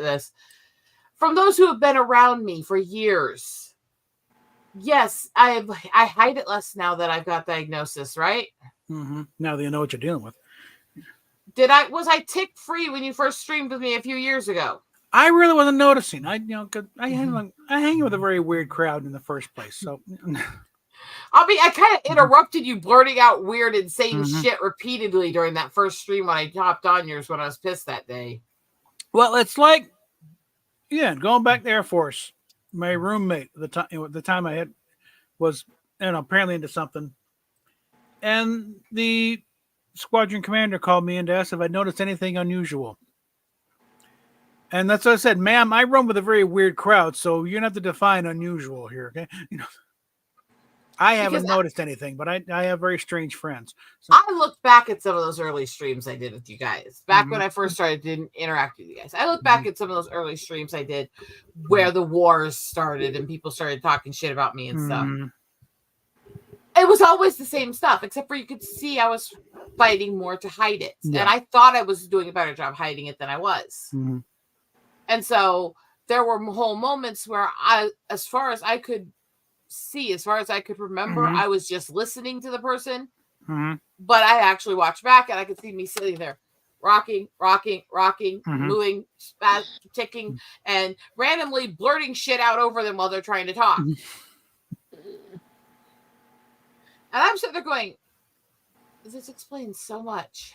this. From those who have been around me for years, yes, I hide it less now that I've got diagnosis, right? Mm-hmm. Now that you know what you're dealing with. Was I tick free when you first streamed with me a few years ago? I really wasn't noticing. I hang with a very weird crowd in the first place. So I kind of interrupted you blurting out weird and saying shit repeatedly during that first stream when I hopped on yours when I was pissed that day. Well, it's like, going back to the Air Force. My roommate the time I had was, apparently into something, and the squadron commander called me in to ask if I'd noticed anything unusual. And that's what I said, ma'am, I run with a very weird crowd, so you're going to have to define unusual here, okay? I haven't noticed anything, but I have very strange friends. So. I looked back at some of those early streams I did with you guys. Back when I first started to interact with you guys. I look back at some of those early streams I did where the wars started and people started talking shit about me and stuff. It was always the same stuff, except for you could see I was fighting more to hide it. Yeah. And I thought I was doing a better job hiding it than I was. And so there were whole moments where as far as I could see, as far as I could remember, I was just listening to the person. But I actually watched back and I could see me sitting there rocking, moving, ticking, and randomly blurting shit out over them while they're trying to talk. And I'm sitting there going, this explains so much.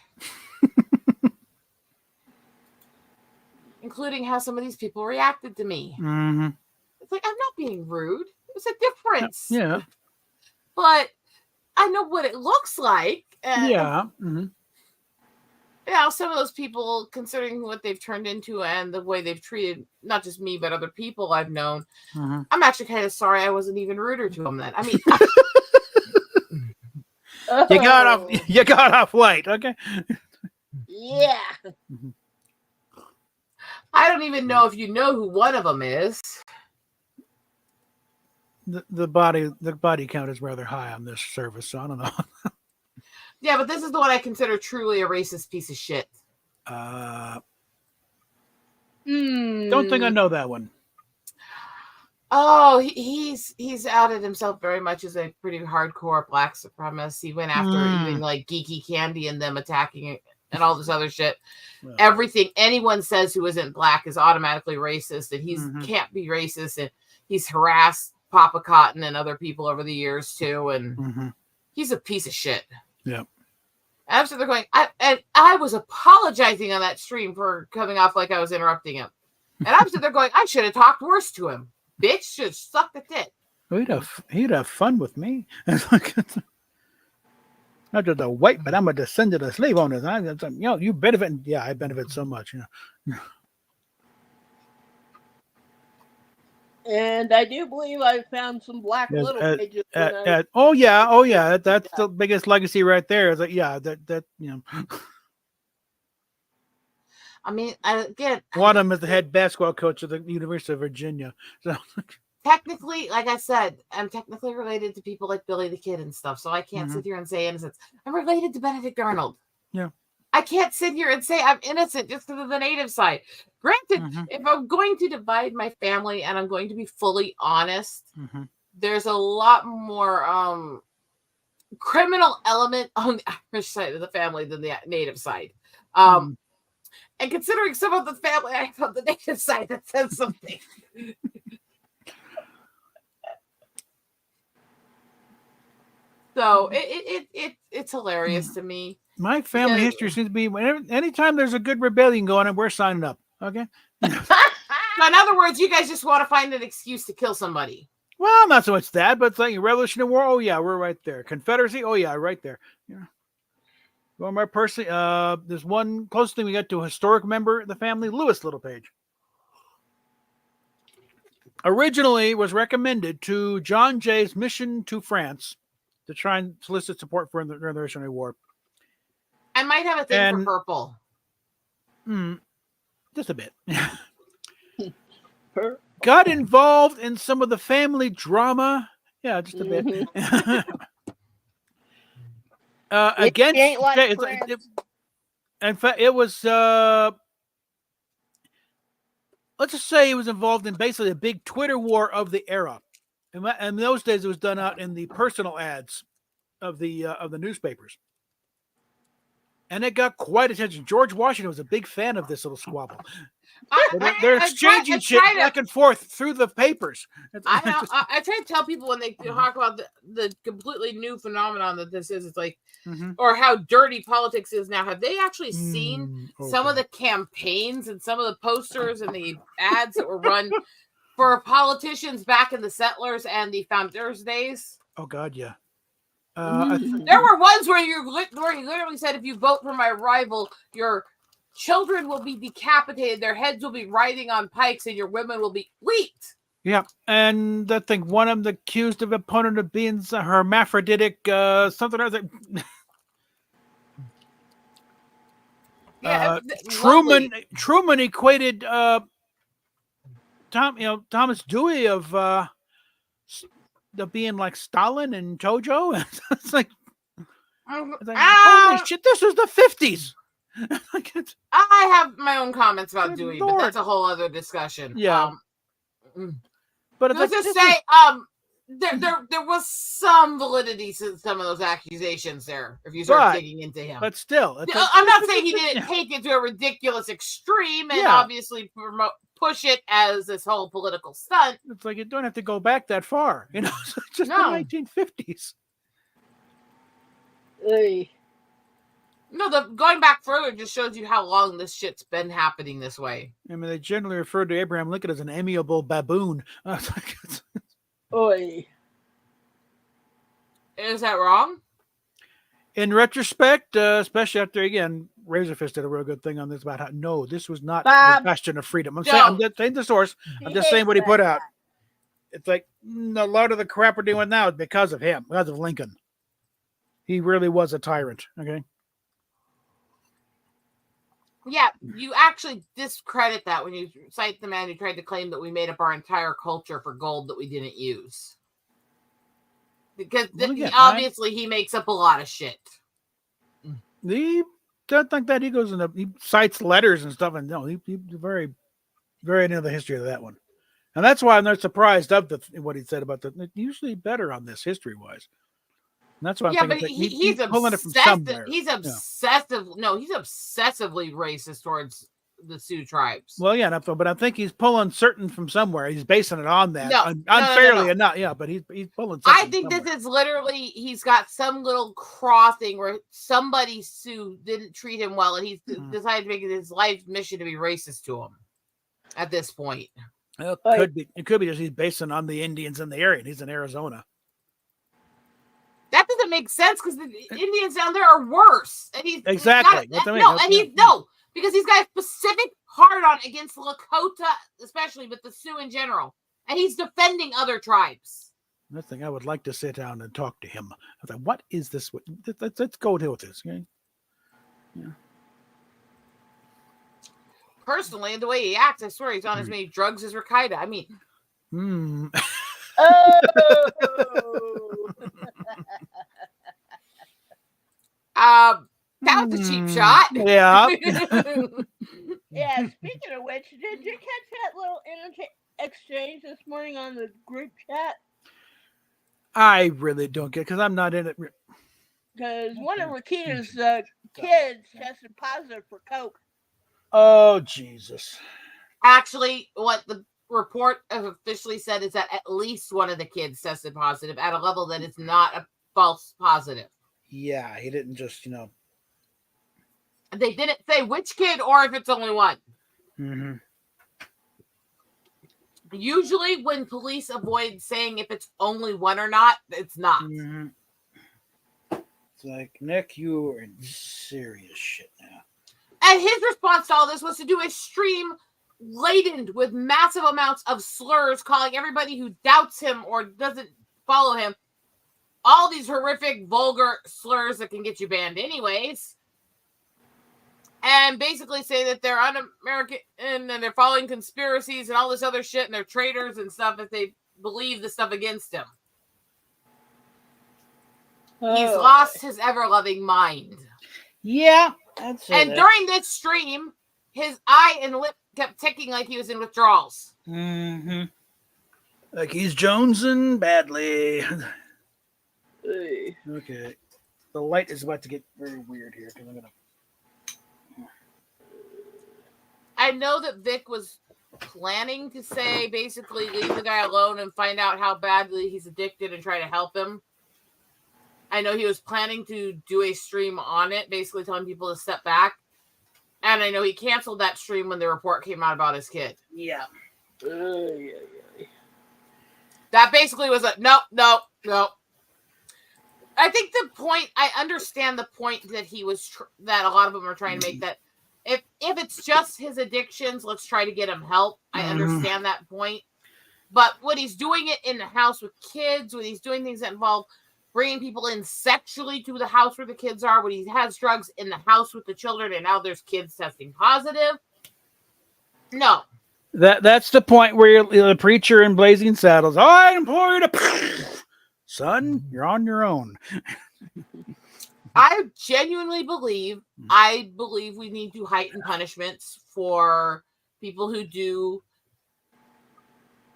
Including how some of these people reacted to me. It's like, I'm not being rude. There's a difference. Yeah. But I know what it looks like. And, some of those people, considering what they've turned into and the way they've treated not just me, but other people I've known, I'm actually kind of sorry I wasn't even ruder to them then. I mean... You got off light, okay? Yeah. I don't even know if you know who one of them is. The body count is rather high on this service, so I don't know. Yeah, but this is the one I consider truly a racist piece of shit. Don't think I know that one. Oh, he's outed himself very much as a pretty hardcore black supremacist. He went after even like Geeky Candy and them attacking it and all this other shit. Well, everything anyone says who isn't black is automatically racist, and he can't be racist, and he's harassed Papa Cotton and other people over the years too, and he's a piece of shit. Yeah. After they're going, I was apologizing on that stream for coming off like I was interrupting him, and after they're going, I should have talked worse to him. Bitch should suck the tit. He'd have fun with me. Not just a white, but I'm a descendant of slave owners. You benefit. Yeah, I benefit so much. And I do believe I found some black little pages. Oh yeah. That's the biggest legacy right there. Is that. I mean, again, one of them is the head basketball coach of the University of Virginia. So technically, like I said, I'm technically related to people like Billy the Kid and stuff, so I can't sit here and say innocence. I'm related to Benedict Arnold. Yeah. I can't sit here and say I'm innocent just because of the native side. Granted, if I'm going to divide my family and I'm going to be fully honest, there's a lot more criminal element on the Irish side of the family than the native side. And considering some of the family I have on the native side, that says something. So it's hilarious to me. My family history seems to be anytime there's a good rebellion going on, we're signing up. Okay. So in other words, you guys just want to find an excuse to kill somebody. Well, not so much that, but it's like Revolutionary War. Oh yeah, we're right there. Confederacy. Oh yeah, right there. Yeah. Well, my person, there's one closest thing we got to a historic member of the family, Louis Littlepage. Originally was recommended to John Jay's mission to France to try and solicit support for the Revolutionary War. I might have a thing for purple. Just a bit. Got involved in some of the family drama. Yeah, just a bit. Against in fact, it was let's just say he was involved in basically a big Twitter war of the era. And in those days, it was done out in the personal ads of the newspapers. And it got quite attention. George Washington was a big fan of this little squabble. They're exchanging shit back and forth through the papers. I try to tell people when they talk about the completely new phenomenon that this is, it's like, or how dirty politics is now. Have they actually seen some of the campaigns and some of the posters and the ads that were run for politicians back in the settlers and the founders days? Oh, God, yeah. There were ones where he literally said, if you vote for my rival, your children will be decapitated, their heads will be riding on pikes, and your women will be leaked. Yeah, and I think one of them accused of opponent of being hermaphroditic, something else. Truman equated Thomas Dewey of being like Stalin and Tojo. It's like, holy shit, this was the 50s. I have my own comments about Dewey, but that's a whole other discussion. Yeah. But let's just say, there was some validity to some of those accusations there, if you start digging into him. But still, I'm not saying he didn't take it to a ridiculous extreme and obviously push it as this whole political stunt. It's like you don't have to go back that far, It's just the 1950s. No, going back further just shows you how long this shit's been happening this way. I mean, they generally referred to Abraham Lincoln as an amiable baboon. Oy. Is that wrong? In retrospect, especially after, again, Razorfist did a real good thing on this about how, this was not the bastion of freedom. I'm just saying the source. I'm just saying what he put out. It's like, a lot of the crap we're doing now is because of him, because of Lincoln. He really was a tyrant, okay? Yeah, you actually discredit that when you cite the man who tried to claim that we made up our entire culture for gold that we didn't use. Because obviously he makes up a lot of shit. He doesn't think that. He goes he cites letters and stuff, and he's very, very into the history of that one. And that's why I'm not surprised of what he said about usually better on this history-wise. And that's why I'm thinking he's pulling it from somewhere. He's obsessive. No, he's obsessively racist towards the Sioux tribes. Well, yeah, but I think he's pulling certain from somewhere. He's basing it on that unfairly enough. Yeah, but he's pulling. I think this is literally he's got some little crossing where somebody Sioux didn't treat him well, and he's decided to make it his life mission to be racist to him. At this point, it could be just he's basing on the Indians in the area. And he's in Arizona. That doesn't make sense because the Indians down there are worse. And he's exactly because he's got a specific hard-on against the Lakota, especially, but the Sioux in general. And he's defending other tribes. I think I would like to sit down and talk to him. I thought, what is this? Let's go deal with this. Okay? Yeah. Personally, the way he acts, I swear he's on as many drugs as Rakaida. I mean. That was a cheap shot. Yeah. Yeah, speaking of which, did you catch that little exchange this morning on the group chat? I really don't get because I'm not in it. Because one of Rakita's kids tested positive for coke. Oh, Jesus. Actually, what the report officially said is that at least one of the kids tested positive at a level that is not a false positive. Yeah, he didn't just, They didn't say which kid or if it's only one. Mm-hmm. Usually when police avoid saying if it's only one or not, it's not. Mm-hmm. It's like, Nick, you are in serious shit now. And his response to all this was to do a stream laden with massive amounts of slurs, calling everybody who doubts him or doesn't follow him all these horrific, vulgar slurs that can get you banned anyways. And basically say that they're un-American and they're following conspiracies and all this other shit and they're traitors and stuff if they believe the stuff against him. He's lost his ever-loving mind. Yeah. And during this stream, his eye and lip kept ticking like he was in withdrawals. Mm-hmm. Like he's jonesing badly. Hey. Okay. The light is about to get very weird here because I'm gonna. I know that Vic was planning to say basically leave the guy alone and find out how badly he's addicted and try to help him. I know he was planning to do a stream on it, basically telling people to step back. And I know he canceled that stream when the report came out about his kid. Yeah. That basically was a no. I think the point, I understand the point that he was, that a lot of them are trying to make, that if it's just his addictions, let's try to get him help. I understand that point. But when he's doing it in the house with kids, when he's doing things that involve bringing people in sexually to the house where the kids are, when he has drugs in the house with the children, and now there's kids testing positive. No. That's the point where you're the preacher in Blazing Saddles. I implore you to, son, you're on your own. I genuinely believe, we need to heighten punishments for people who do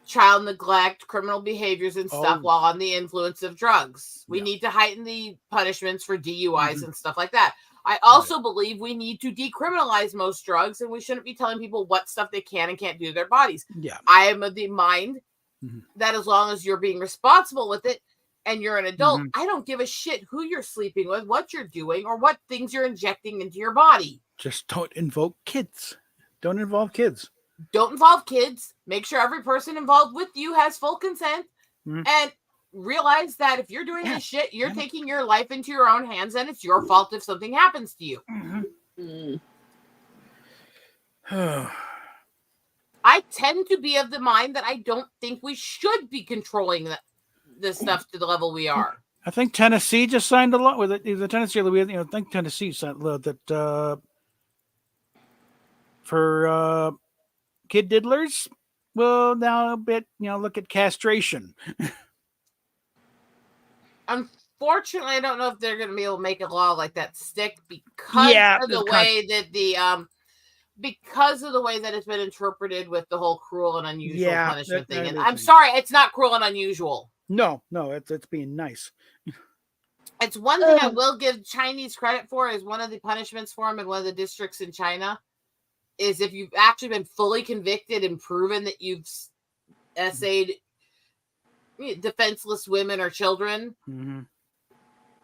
child neglect, criminal behaviors and stuff while on the influence of drugs. We need to heighten the punishments for DUIs and stuff like that. I also believe we need to decriminalize most drugs, and we shouldn't be telling people what stuff they can and can't do to their bodies. Yeah. I am of the mind that as long as you're being responsible with it and you're an adult, I don't give a shit who you're sleeping with, what you're doing, or what things you're injecting into your body. Just don't invoke kids. Don't involve kids. Don't involve kids. Make sure every person involved with you has full consent. And realize that if you're doing this shit, you're taking your life into your own hands, and it's your fault if something happens to you. I tend to be of the mind that I don't think we should be controlling this stuff to the level we are. I think Tennessee just signed a law with it. The Tennessee, I think Tennessee signed a law that for kid diddlers will now look at castration. Unfortunately, I don't know if they're going to be able to make a law like that stick because of the way that because of the way that it's been interpreted with the whole cruel and unusual punishment thing. And I'm sorry, it's not cruel and unusual. No, it's being nice. It's one thing I will give Chinese credit for is one of the punishments for them in one of the districts in China is if you've actually been fully convicted and proven that you've essayed defenseless women or children,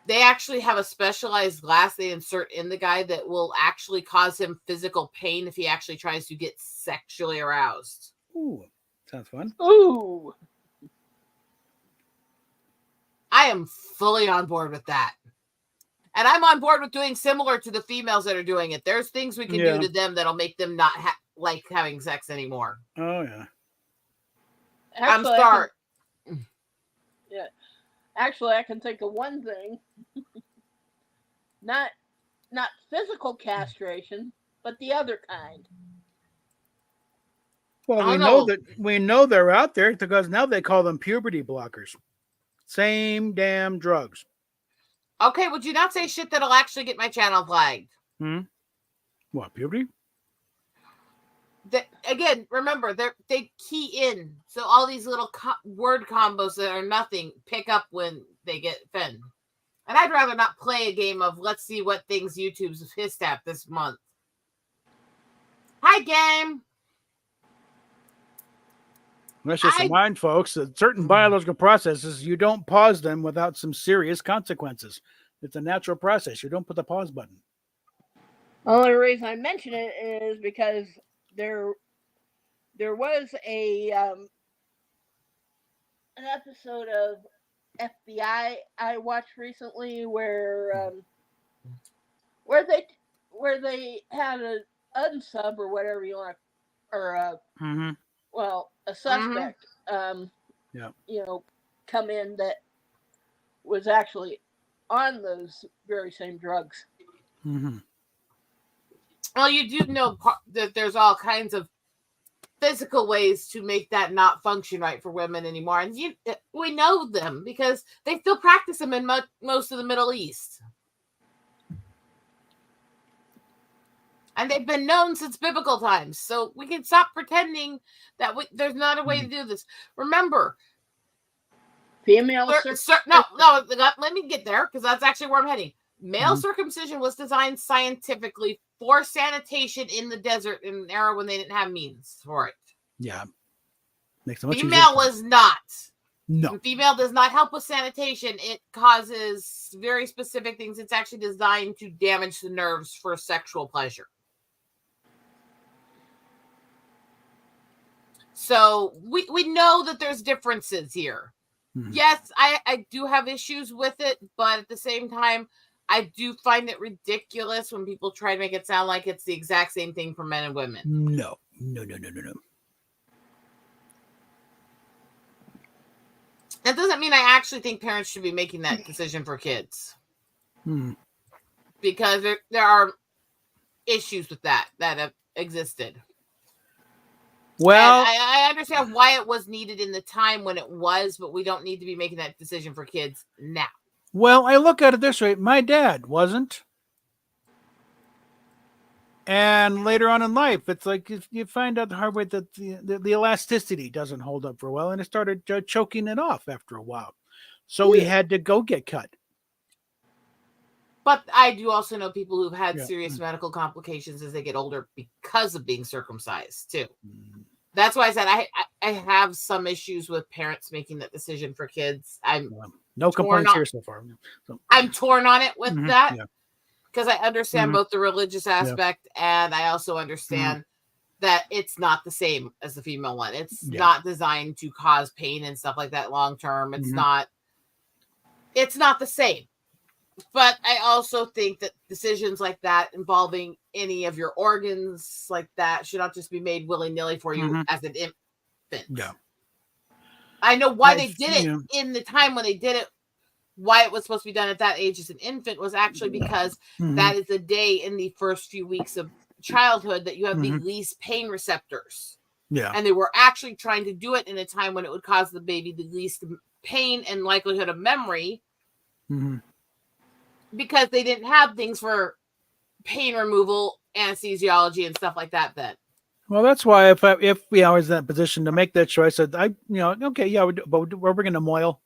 they actually have a specialized glass they insert in the guy that will actually cause him physical pain if he actually tries to get sexually aroused. Ooh, sounds fun. Ooh. I am fully on board with that. And I'm on board with doing similar to the females that are doing it. There's things we can do to them that'll make them not like having sex anymore. Oh, yeah. I'm sorry. Actually, I can think of one thing. Not physical castration, but the other kind. Well, we know they're out there because now they call them puberty blockers. Same damn drugs. Okay, would you not say shit that'll actually get my channel flagged? What, puberty? Again, remember, they key in. So all these little word combos that are nothing pick up when they get offended. And I'd rather not play a game of let's see what things YouTube's hissed at this month. Hi, game. Let's just remind folks that certain biological processes, you don't pause them without some serious consequences. It's a natural process. You don't put the pause button. The only reason I mention it is because there was an episode of FBI I watched recently where they had an unsub or whatever you want, or a suspect come in that was actually on those very same drugs. Well, you do know that there's all kinds of physical ways to make that not function right for women anymore. And we know them because they still practice them in most of the Middle East. And they've been known since biblical times. So we can stop pretending that there's not a way to do this. Remember, Female let me get there because that's actually where I'm heading. Male circumcision was designed scientifically for sanitation in the desert in an era when they didn't have means for it. Yeah. Makes it much easier. Female was not. No. And female does not help with sanitation. It causes very specific things. It's actually designed to damage the nerves for sexual pleasure. So we know that there's differences here. Yes, I do have issues with it, but at the same time, I do find it ridiculous when people try to make it sound like it's the exact same thing for men and women. No. That doesn't mean I actually think parents should be making that decision for kids. Because there are issues with that have existed. Well, and I understand why it was needed in the time when it was, but we don't need to be making that decision for kids now. Well, I look at it this way. My dad wasn't. And later on in life, it's like you find out the hard way that the elasticity doesn't hold up for a while, and it started choking it off after a while. So we had to go get cut. But I do also know people who've had serious medical complications as they get older because of being circumcised too. That's why I said I have some issues with parents making that decision for kids. No complaints here so far. So. I'm torn on it with that because I understand both the religious aspect and I also understand that it's not the same as the female one. It's not designed to cause pain and stuff like that long term. It's not the same. But I also think that decisions like that involving any of your organs like that should not just be made willy-nilly for you as an infant. Yeah. I know why they did it in the time when they did it. Why it was supposed to be done at that age as an infant was actually because that is the day in the first few weeks of childhood that you have the least pain receptors. Yeah. And they were actually trying to do it in a time when it would cause the baby the least pain and likelihood of memory. Because they didn't have things for pain removal, anesthesiology, and stuff like that then. Well, that's why if we are in that position to make that choice, but we're bringing the Moyle.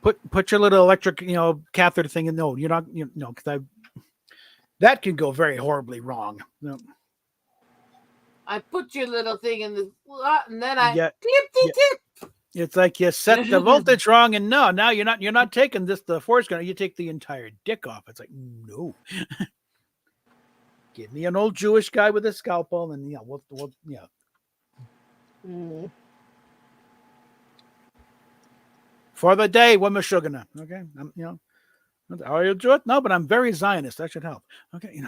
Put your little electric, catheter thing in. No, you're not, because that can go very horribly wrong. No. I put your little thing in the slot, and then I tip. It's like you set the voltage wrong, and now you're not taking the force gun. You take the entire dick off. It's like no. Give me an old Jewish guy with a scalpel, and we'll. For the day, we're Meshuggah. Okay, are you Jewish? No, but I'm very Zionist. That should help. Okay,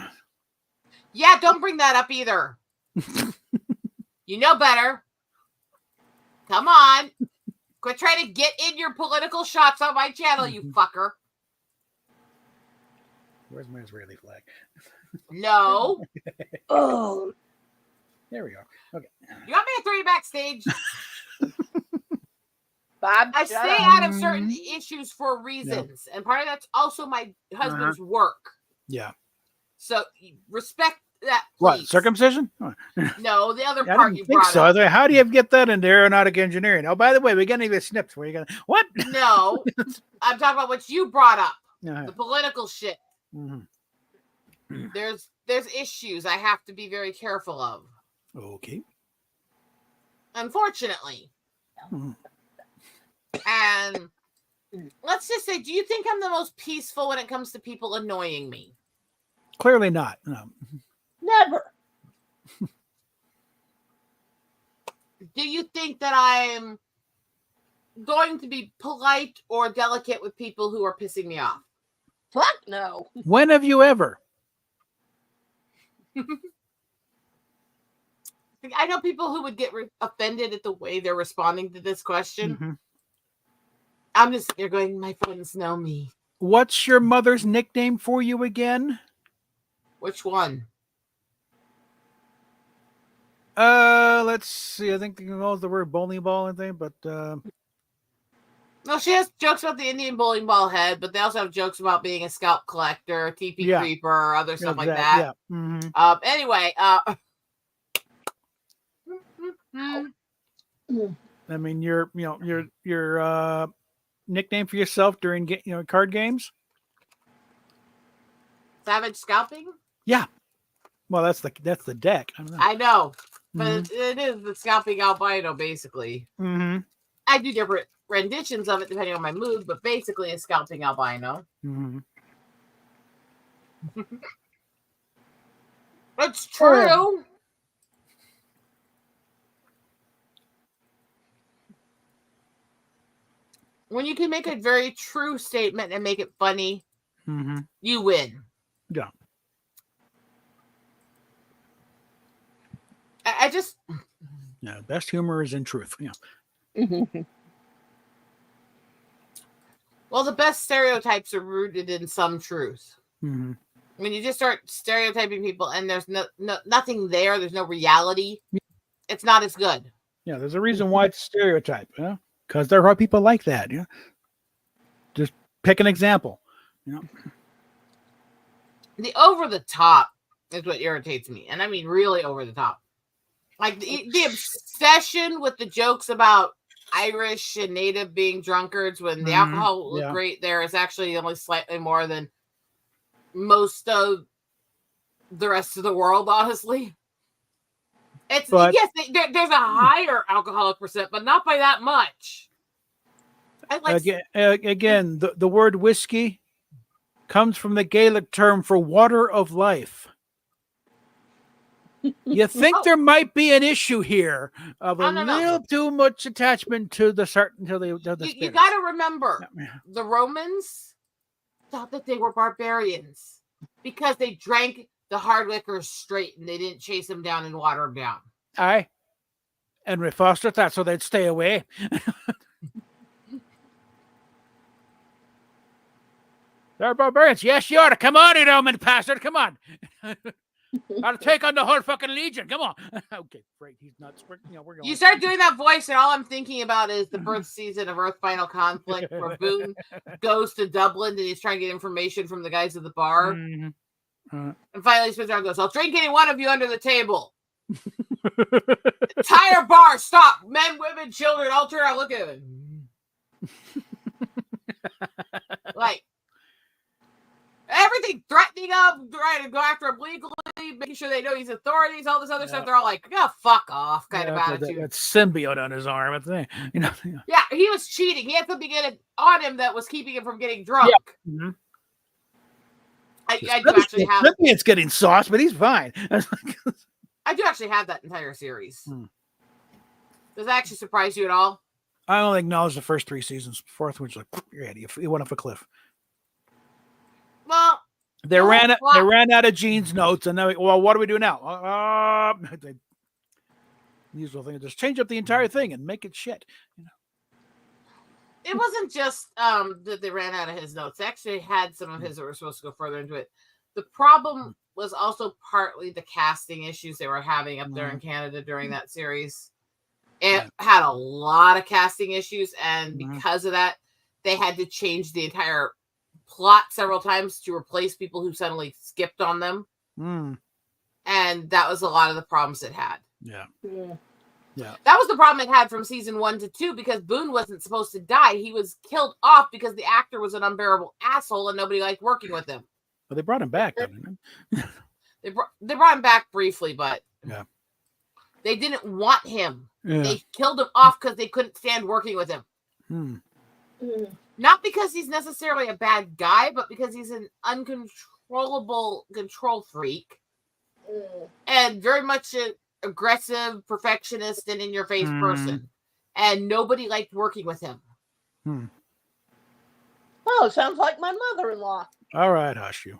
Yeah, don't bring that up either. You know better. Come on. Quit trying to get in your political shots on my channel, you fucker. Where's my Israeli flag? No. Oh. There we are. Okay. You want me to throw you backstage? Bob, I stay out of certain issues for reasons. And part of that's also my husband's work. Yeah. So respect that, please. What, circumcision? No, the other part you think brought so. up. How do you get that into aeronautic engineering? Oh, by the way, we're getting this snipped. Where you gonna what? No, I'm talking about what you brought up. Uh-huh. The political shit. There's issues I have to be very careful of. Okay. Unfortunately. And let's just say, do you think I'm the most peaceful when it comes to people annoying me? Clearly not. No. Never. Do you think that I'm going to be polite or delicate with people who are pissing me off? Fuck no. When have you ever? I know people who would get offended at the way they're responding to this question. I'm just you're going, my friends know me. What's your mother's nickname for you again? Which one? Let's see. I think it was the word bowling ball, I think, but No, she has jokes about the Indian bowling ball head, but they also have jokes about being a scalp collector, a TP Yeah. creeper, other stuff like Exactly, that. Yeah. Mm-hmm. Anyway, I mean, your nickname for yourself during card games. Savage scalping. Yeah. Well, that's the deck. I don't know. I know, but it is the scalping albino, basically. Mm-hmm. I do different renditions of it depending on my mood, but basically a scalping albino. Mm-hmm. It's true. When you can make a very true statement and make it funny, you win. Yeah. I just... Yeah, best humor is in truth. Yeah. Well, the best stereotypes are rooted in some truth. Mm-hmm. When you just start stereotyping people and there's nothing there, there's no reality, it's not as good. Yeah, there's a reason why it's a stereotype. Yeah, because there are people like that. Yeah. Just pick an example. Yeah. The over the top is what irritates me, and I mean really over the top. Like the obsession with the jokes about Irish and Native being drunkards when the alcohol looked great there is actually only slightly more than most of the rest of the world, honestly. It's there's a higher alcoholic percent, but not by that much. Again, the word whiskey comes from the Gaelic term for water of life. You think there might be an issue here of a little too much attachment to the certain to the you got to remember, the Romans thought that they were barbarians because they drank the hard liquors straight and they didn't chase them down and water them down. Aye. And we fostered that so they'd stay away. They're barbarians. Yes, you are. Come on, you Roman bastard. Come on. I'll take on the whole fucking legion. Come on. Okay, great. He's nuts. We're going. You start doing that voice, and all I'm thinking about is the first season of Earth Final Conflict, where Boone goes to Dublin and he's trying to get information from the guys at the bar. And finally, he spins around and goes, I'll drink any one of you under the table. Entire bar, stop. Men, women, children, all turn around, look at him. Like, everything threatening him, trying to go after him legally, making sure they know he's authorities, all this other stuff. They're all like, fuck off kind of attitude. That symbiote on his arm. Yeah, he was cheating. He had something on him that was keeping him from getting drunk. Yeah. I do actually have... It's getting sauce, but he's fine. I do actually have that entire series. Does that actually surprise you at all? I only acknowledge the first 3 seasons. Fourth one's like, you're ready. He went off a cliff. Well, they ran out of Gene's notes, and now, what do we do now? The usual thing, just change up the entire thing and make it shit. It wasn't just that they ran out of his notes. They actually had some of his that were supposed to go further into it. The problem was also partly the casting issues they were having up there in Canada during that series. It had a lot of casting issues, and because of that, they had to change the entire plot several times to replace people who suddenly skipped on them. And that was a lot of the problems it had. Yeah. That was the problem it had from season 1 to 2, because Boone wasn't supposed to die. He was killed off because the actor was an unbearable asshole and nobody liked working with him. But they brought him back, didn't they? They brought him back briefly, but they didn't want him. Yeah. They killed him off because they couldn't stand working with him. Not because he's necessarily a bad guy, but because he's an uncontrollable control freak and very much an aggressive, perfectionist, and in-your-face person. And nobody liked working with him. Oh, sounds like my mother-in-law. All right, hush you.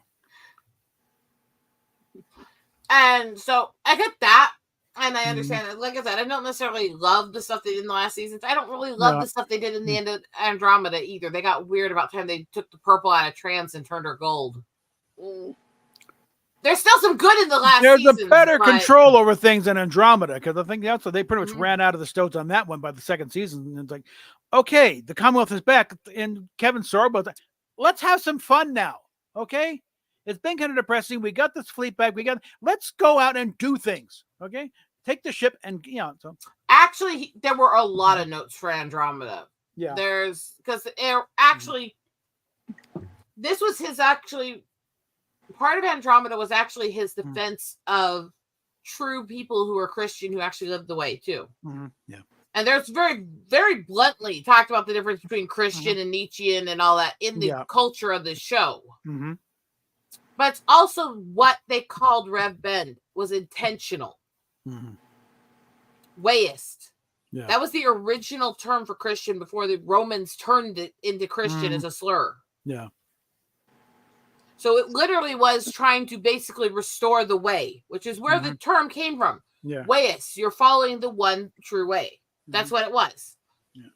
And so I get that. And I understand that. Like I said, I don't necessarily love the stuff they did in the last seasons. I don't really love the stuff they did in the end of Andromeda either. They got weird about time they took the purple out of trance and turned her gold. There's still some good in the last There's season. a better but control over things in Andromeda, because I think that's what they pretty much Mhm. ran out of the stones on that one by the second season. And it's like, okay, the Commonwealth is back, and Kevin Sorbo's like, let's have some fun now. Okay, it's been kind of depressing. We got this fleet back. Let's go out and do things. Okay, take the ship and So Actually, there were a lot of notes for Andromeda. yeah, There's because actually, this was his actually part of Andromeda was actually his defense of true people who are Christian who actually lived the way too. yeah. And there's very, very bluntly talked about the difference between Christian and Nietzschean and all that in the culture of the show. Mm-hmm. But it's also what they called Rev Bend was intentional. Mm-hmm. Wayist. Yeah. That was the original term for Christian before the Romans turned it into Christian as a slur. Yeah. So it literally was trying to basically restore the way, which is where the term came from. Yeah. Wayist. You're following the one true way. That's what it was. Yeah.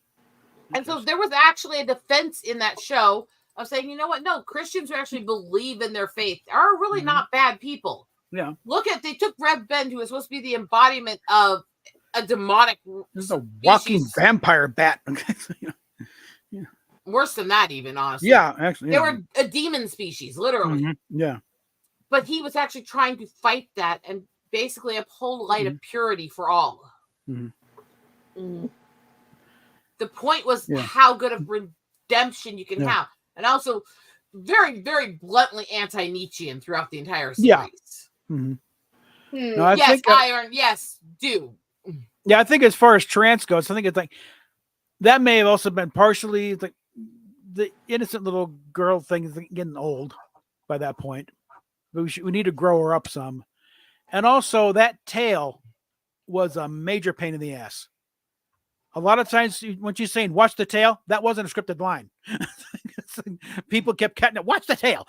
And so there was actually a defense in that show of saying, you know what? No, Christians who actually believe in their faith are really not bad people. Yeah. Look at, they took Rev Bend, who was supposed to be the embodiment of a demonic This is a walking vampire bat. Worse than that, even, honestly. Yeah, actually. They were a demon species, literally. Yeah. But he was actually trying to fight that and basically uphold light of purity for all. The point was how good of redemption you can have. And also very, very bluntly anti-Nietzschean throughout the entire series. Yeah. No, yes, Iron. Yes, do. Yeah, I think as far as trance goes, I think it's like that may have also been partially like the innocent little girl thing is getting old by that point. We need to grow her up some. And also that tail was a major pain in the ass. A lot of times when she's saying, watch the tail, that wasn't a scripted line. People kept cutting it, watch the tail.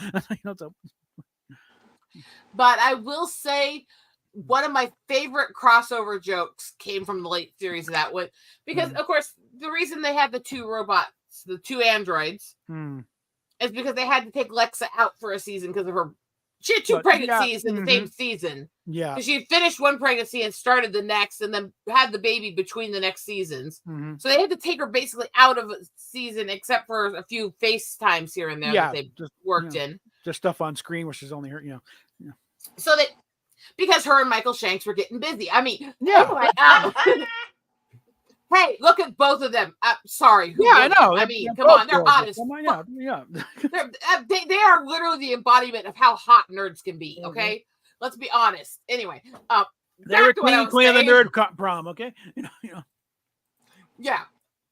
But I will say one of my favorite crossover jokes came from the late series of that one. Because, of course, the reason they had the two robots, the two androids, is because they had to take Lexa out for a season because of her. She had two pregnancies in the same season. Yeah. Because she had finished one pregnancy and started the next and then had the baby between the next seasons. So they had to take her basically out of a season except for a few FaceTimes here and there that they just worked in. Just stuff on screen where she's only her, So they, because her and Michael Shanks were getting busy. I mean, hey, look at both of them. Sorry. I know. I mean, come on. They're hot as fuck. They are literally the embodiment of how hot nerds can be, okay? Let's be honest. Anyway. They were queen of the nerd prom, okay? Yeah.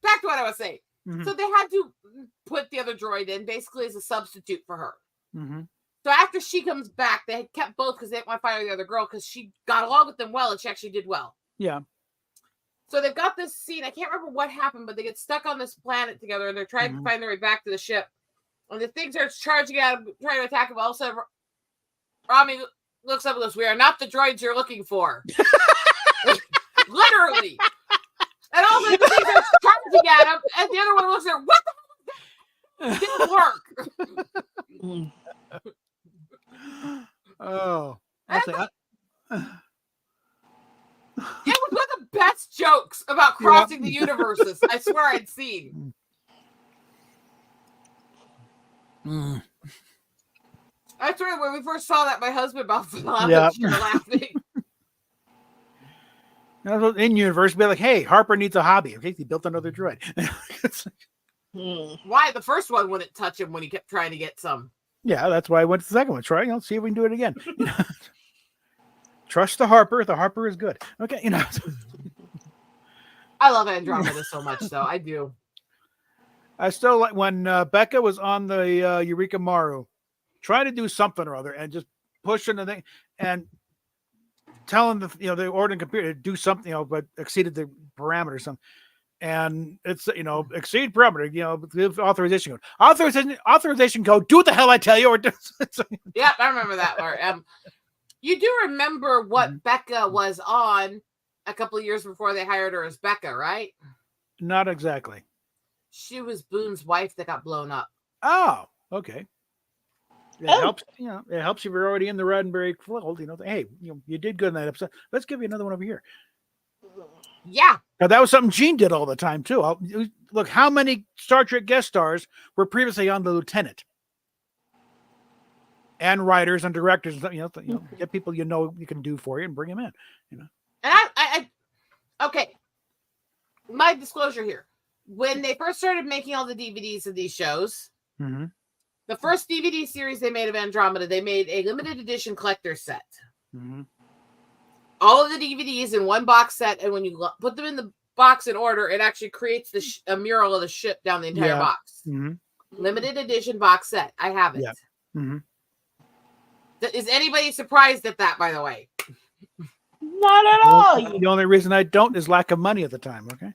Back to what I was saying. So they had to put the other droid in basically as a substitute for her. So after she comes back, they had kept both because they didn't want to fire the other girl because she got along with them well and she actually did well. Yeah. So they've got this scene. I can't remember what happened, but they get stuck on this planet together and they're trying to find their way back to the ship. And the things are charging at them, trying to attack them. All of a sudden, Rami looks up and goes, "We are not the droids you're looking for." Literally. And all the things are charging at him, and the other one looks there, what the hell? It didn't work. Oh. It was one of the best jokes about crossing the universes I swear I'd seen. I swear when we first saw that, my husband about laughing. In universe, be like, hey, Harper needs a hobby. Okay, he built another droid. Why? The first one wouldn't touch him when he kept trying to get some. Yeah, that's why I went to the second one. Try, see if we can do it again. Trust the Harper. The Harper is good. Okay, I love Andromeda so much, though. I do. I still like when Becca was on the Eureka Maru, trying to do something or other and just pushing the thing and telling the ordering computer to do something, but exceeded the parameter or something. And it's, exceed parameter, give authorization code. Authorization code, do what the hell I tell you. Or yeah, I remember that part. You do remember what Becca was on a couple of years before they hired her as Becca, right? Not exactly. She was Boone's wife that got blown up. Oh, okay. It Oh. helps, it helps if you're already in the Roddenberry fold. Hey, you did good in that episode. Let's give you another one over here. Yeah. Now, that was something Gene did all the time too. Look, how many Star Trek guest stars were previously on the Lieutenant, and writers and directors. Get people you can do for you and bring them in. And I okay. My disclosure here: when they first started making all the DVDs of these shows, Mm-hmm. the first DVD series they made of Andromeda, they made a limited edition collector set. Mm-hmm. All of the DVDs in one box set, and when you put them in the box in order, it actually creates a mural of the ship down the entire box. Mm-hmm. Limited edition box set. I have it. Yeah. Mm-hmm. Is anybody surprised at that, by the way? Not at all. The only reason I don't is lack of money at the time. Okay.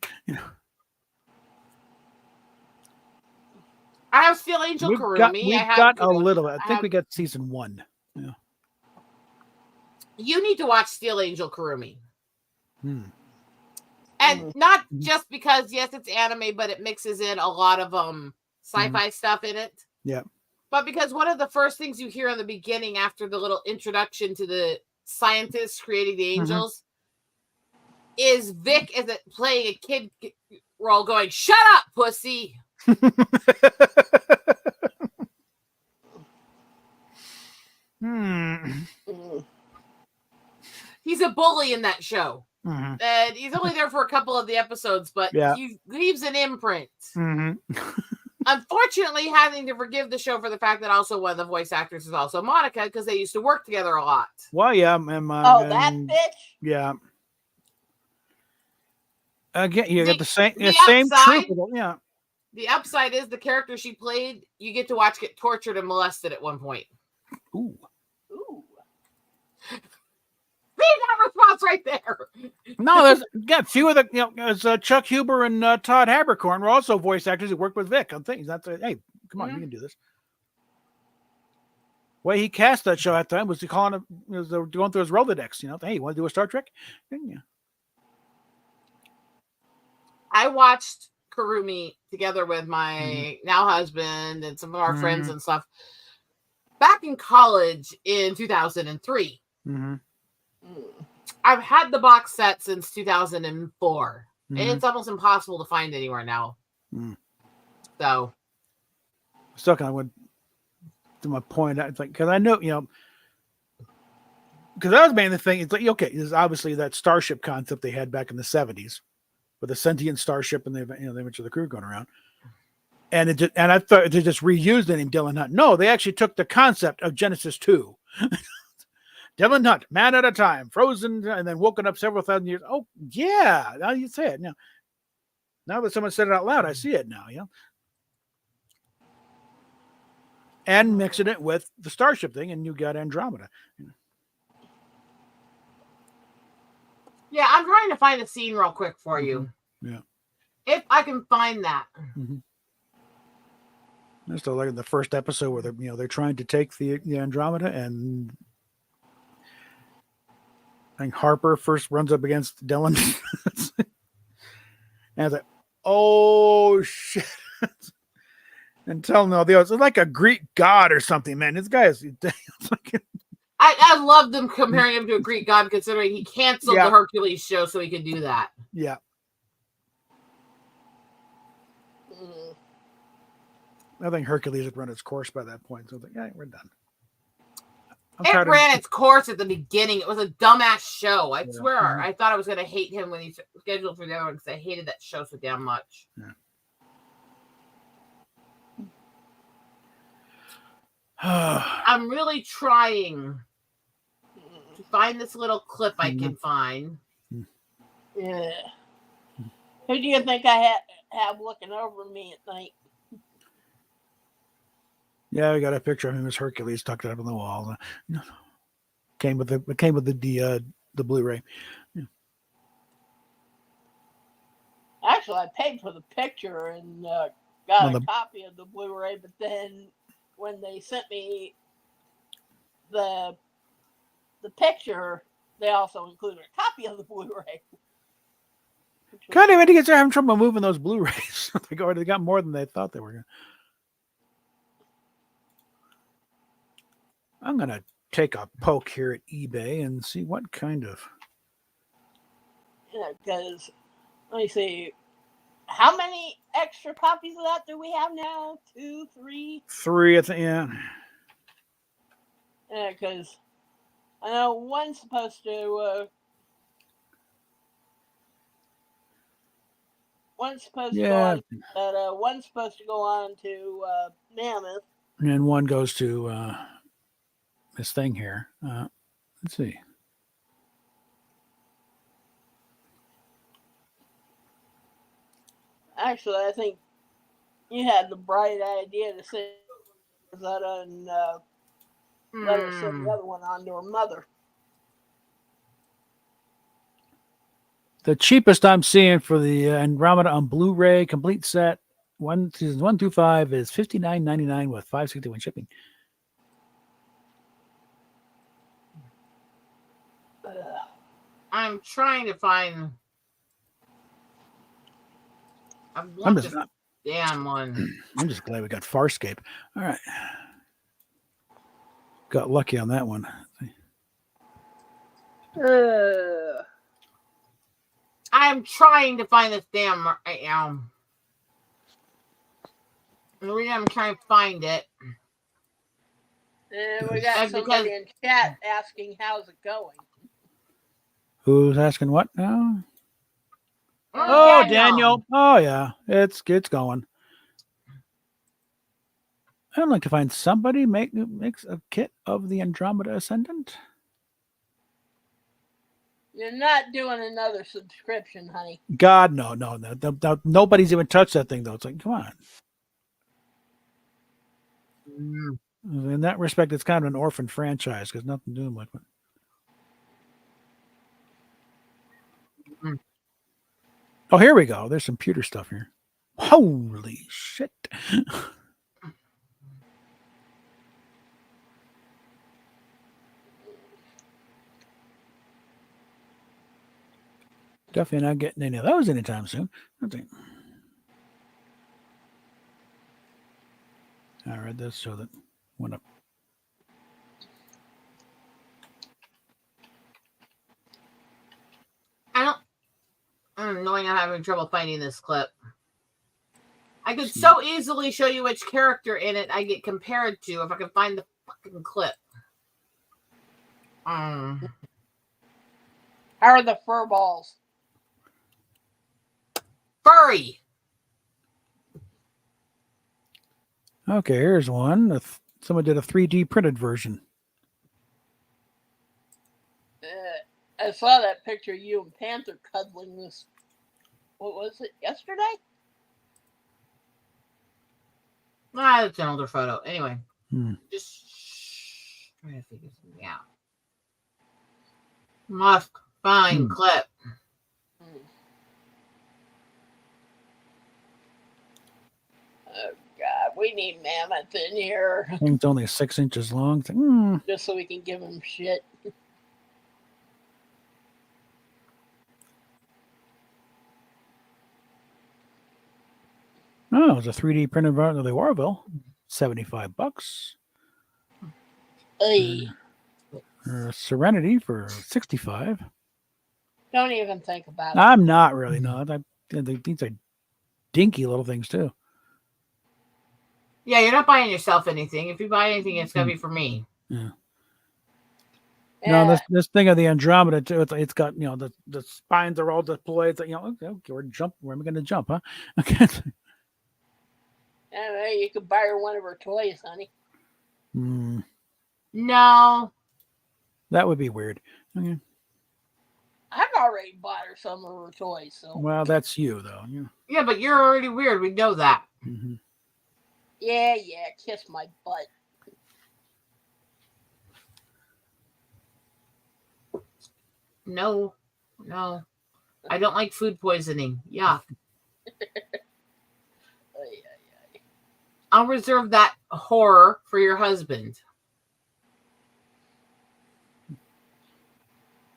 I have Steel Angel Kurumi. We've I have got a little bit. I think have, we got season 1. Yeah. You need to watch Steel Angel Kurumi. And Mm. not just because, yes, it's anime, but it mixes in a lot of sci-fi stuff in it. Yeah. But because one of the first things you hear in the beginning after the little introduction to the scientists creating the angels is Vic as it playing a kid role going, "Shut up, pussy." He's a bully in that show. Mm-hmm. And he's only there for a couple of the episodes, but he leaves an imprint. Mm-hmm. Unfortunately, having to forgive the show for the fact that also one of the voice actors is also Monica, because they used to work together a lot. Well, yeah. That bitch? Yeah. Again, you get the same upside, troop. Yeah. The upside is the character she played, you get to watch get tortured and molested at one point. Ooh. See that response right there. No, there's a few of the there's Chuck Huber and Todd Habercorn were also voice actors who worked with Vic on things. That's hey, come on, you can do this. Way he cast that show at the time was going through his Rolodex. Hey, you want to do a Star Trek? Yeah. I watched Kurumi together with my now husband and some of our friends and stuff back in college in 2003. Mm-hmm. I've had the box set since 2004. And it's almost impossible to find anywhere now. So still kind of went to my point. It's like, because I know, because that was mainly the thing. It's like, okay, there's obviously that starship concept they had back in the 70s with a sentient starship and the image of the crew going around. And I thought they just reused the name Dylan Hunt. No, they actually took the concept of Genesis 2. Dylan Hunt, man at a time, frozen and then woken up several thousand years. Oh, yeah. Now you say it. Now that someone said it out loud, I see it now. And mixing it with the starship thing, and you got Andromeda. yeah, I'm trying to find a scene real quick for you. Yeah. If I can find that. I still like in the first episode where they're trying to take the Andromeda, and I think Harper first runs up against Dylan. And I was like, oh shit. And tell them the others, it's like a Greek god or something, man. This guy is I love them comparing him to a Greek god, considering he canceled the Hercules show so he could do that. Yeah. I think Hercules had run its course by that point. So I was like, yeah, we're done. It ran its course at the beginning. It was a dumbass show. I swear. I thought I was going to hate him when he scheduled for the other one because I hated that show so damn much. Yeah. I'm really trying to find this little clip I can find. Yeah. Who do you think I have looking over me at night? Yeah, we got a picture of him as Hercules tucked up on the wall. Came with the Blu-ray. Yeah. Actually, I paid for the picture and got a copy of the Blu-ray, but then when they sent me the picture, they also included a copy of the Blu-ray. God, idiots are having trouble moving those Blu-rays. They got more than they thought they were going to. I'm gonna take a poke here at eBay and see what kind of. Because let me see, how many extra copies of that do we have now? 2, 3? 3 at the end. Yeah, because I know one's supposed to. One's supposed to go Yeah, on, but one's supposed to go on to Mammoth. and one goes to this thing here. Let's see. Actually, I think you had the bright idea to say that and let her send the other one on to her mother. The cheapest I'm seeing for the Andromeda on Blu-ray complete set, seasons 1 through 5, is $59.99 with $5.61 shipping. I'm trying to find. I'm just not. Damn one. I'm just glad we got Farscape. All right. Got lucky on that one. I'm trying to find this damn right now. The reason I'm trying to find it. And we got somebody in chat asking how's it going. Who's asking what now? Oh, Daniel. Oh yeah, it's going. I'd like to find somebody makes a kit of the Andromeda Ascendant. You're not doing another subscription, honey. God, no. Nobody's even touched that thing though. It's like, come on. In that respect, it's kind of an orphan franchise because nothing doing with it. Oh, here we go. There's some pewter stuff here. Holy shit. Definitely not getting any of those anytime soon. I read this so that went up. I'm knowing I'm having trouble finding this clip. I could so easily show you which character in it I get compared to if I can find the fucking clip. How are the fur balls? Furry. Okay, here's one. Someone did a 3D printed version. I saw that picture of you and Panther cuddling this. What was it? Yesterday? It's an older photo. Anyway, just trying to figure something out. Must find clip. Oh God, we need Mammoth in here. I think it's only 6 inches long. Just so we can give him shit. Oh, it was a 3D printed version of the Orville. $75. Serenity for $65. Don't even think about it. I'm not really. No, these are dinky little things too. Yeah, you're not buying yourself anything. If you buy anything, it's gonna be for me. Yeah. No, this thing of the Andromeda too. It's got the spines are all deployed. Okay, we're jump. Where am I going to jump? Huh? Okay. You could buy her one of her toys, honey. No, that would be weird. Okay. I've already bought her some of her toys. So. Well, that's you though. Yeah, but you're already weird. We know that. Mm-hmm. Yeah, kiss my butt. No. I don't like food poisoning. Yeah. I'll reserve that horror for your husband.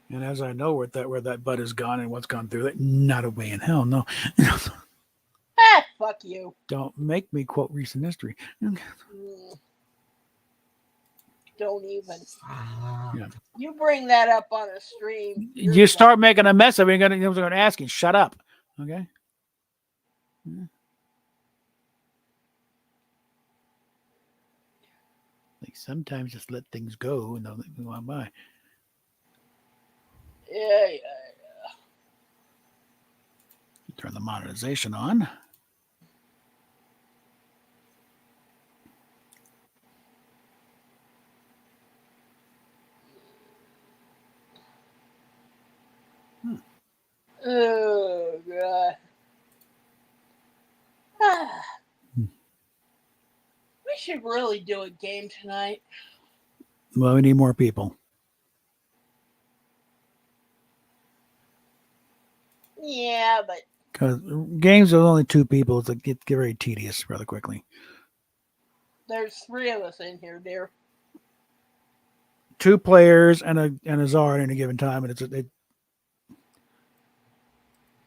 And as I know where that butt has gone and what's gone through it, not a way in hell, no. Fuck you. Don't make me quote recent history. Don't don't even. Yeah. You bring that up on a stream. You start making a mess of it, you're going to ask you, shut up. Okay? Yeah. Like sometimes just let things go and they'll go on by. Yeah. Turn the monetization on. Oh, God. We should really do a game tonight. Well, we need more people. Yeah, but Because games with only 2 people, it get very tedious rather quickly. there's 3 of us in here, dear. 2 players and a czar at any given time, and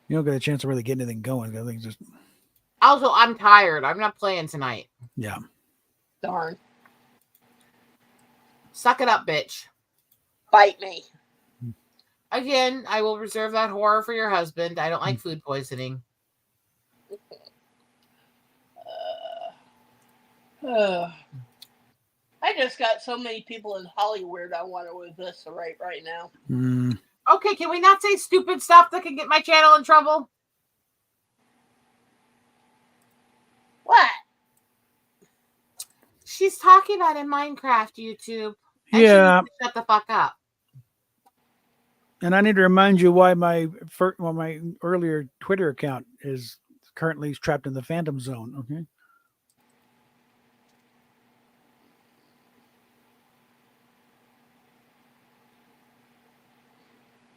you don't get a chance to really get anything going. I think just Also, I'm tired. I'm not playing tonight. yeah. Darn. Suck it up, bitch. Bite me. Again, I will reserve that horror for your husband. I don't like food poisoning. I just got so many people in Hollywood I want to eviscerate right now. Okay, can we not say stupid stuff that can get my channel in trouble? What? She's talking about in Minecraft YouTube. And Yeah. she needs to shut the fuck up. And I need to remind you why my earlier Twitter account is currently trapped in the Phantom Zone. Okay.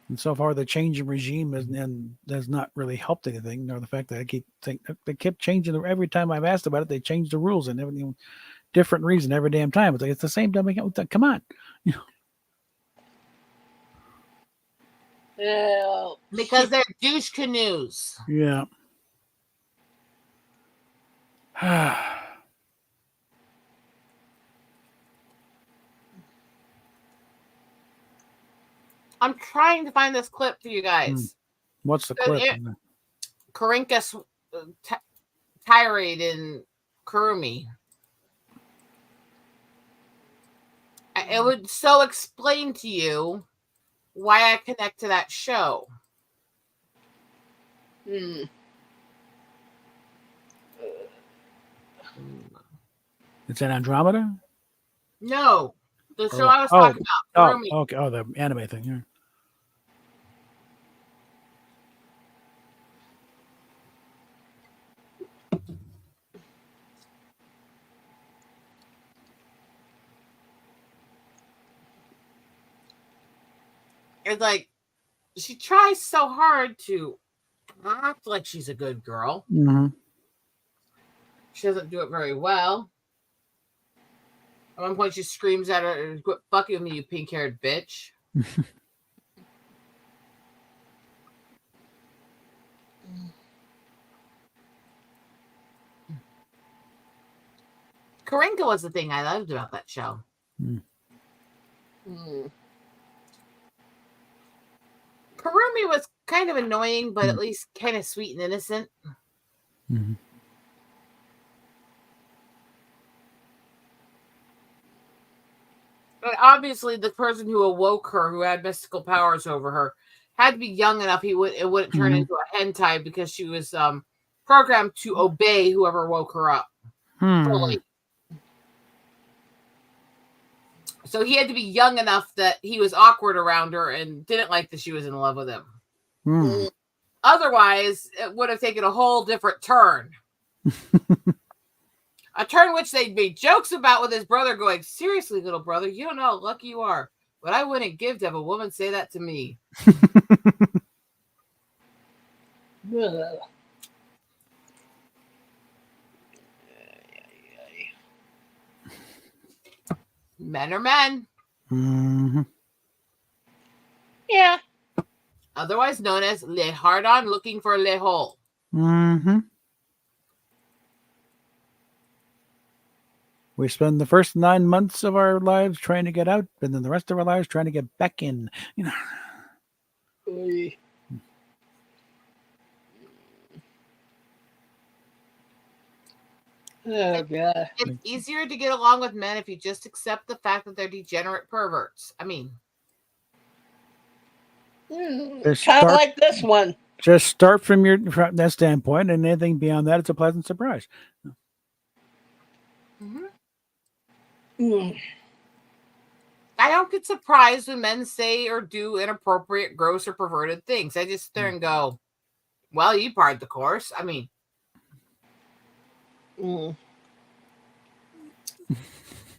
And so far, the change in regime has not really helped anything. Nor the fact that they kept changing every time I've asked about it. They changed the rules and everything, different reason every damn time. It's like it's the same damn account. Come on, Yeah. Because they're douche canoes. Yeah. I'm trying to find this clip for you guys. What's the clip? Karinka's tirade in Kurumi. It would so explain to you why I connect to that show. Hmm. It's an Andromeda? No. The show I was talking about. Kurumi. Okay. Oh, the anime thing. Yeah. It's like she tries so hard to act like she's a good girl. Mm-hmm. She doesn't do it very well. At one point, she screams at her, "Quit fucking with me, you pink-haired bitch." Karinka was the thing I loved about that show. Hmm. Kurumi was kind of annoying, but at least kind of sweet and innocent. Mm-hmm. But obviously, the person who awoke her, who had mystical powers over her, had to be young enough it wouldn't turn into a hentai because she was programmed to obey whoever woke her up. Fully. So he had to be young enough that he was awkward around her and didn't like that she was in love with him. Otherwise, it would have taken a whole different turn. A turn which they made jokes about with his brother going, "Seriously, little brother, you don't know how lucky you are. But I wouldn't give to have a woman say that to me." Men are men. Mm-hmm. Yeah. Otherwise known as le hard-on looking for le hole. Mm-hmm. We spend the first 9 months of our lives trying to get out, and then the rest of our lives trying to get back in. You know. Oy. Oh god. It's easier to get along with men if you just accept the fact that they're degenerate perverts. I mean, Kind Just of start, like this one. just start from that standpoint, and anything beyond that, it's a pleasant surprise. Mm. I don't get surprised when men say or do inappropriate, gross, or perverted things. I just sit there and go, well, you part the course. I mean, Mm.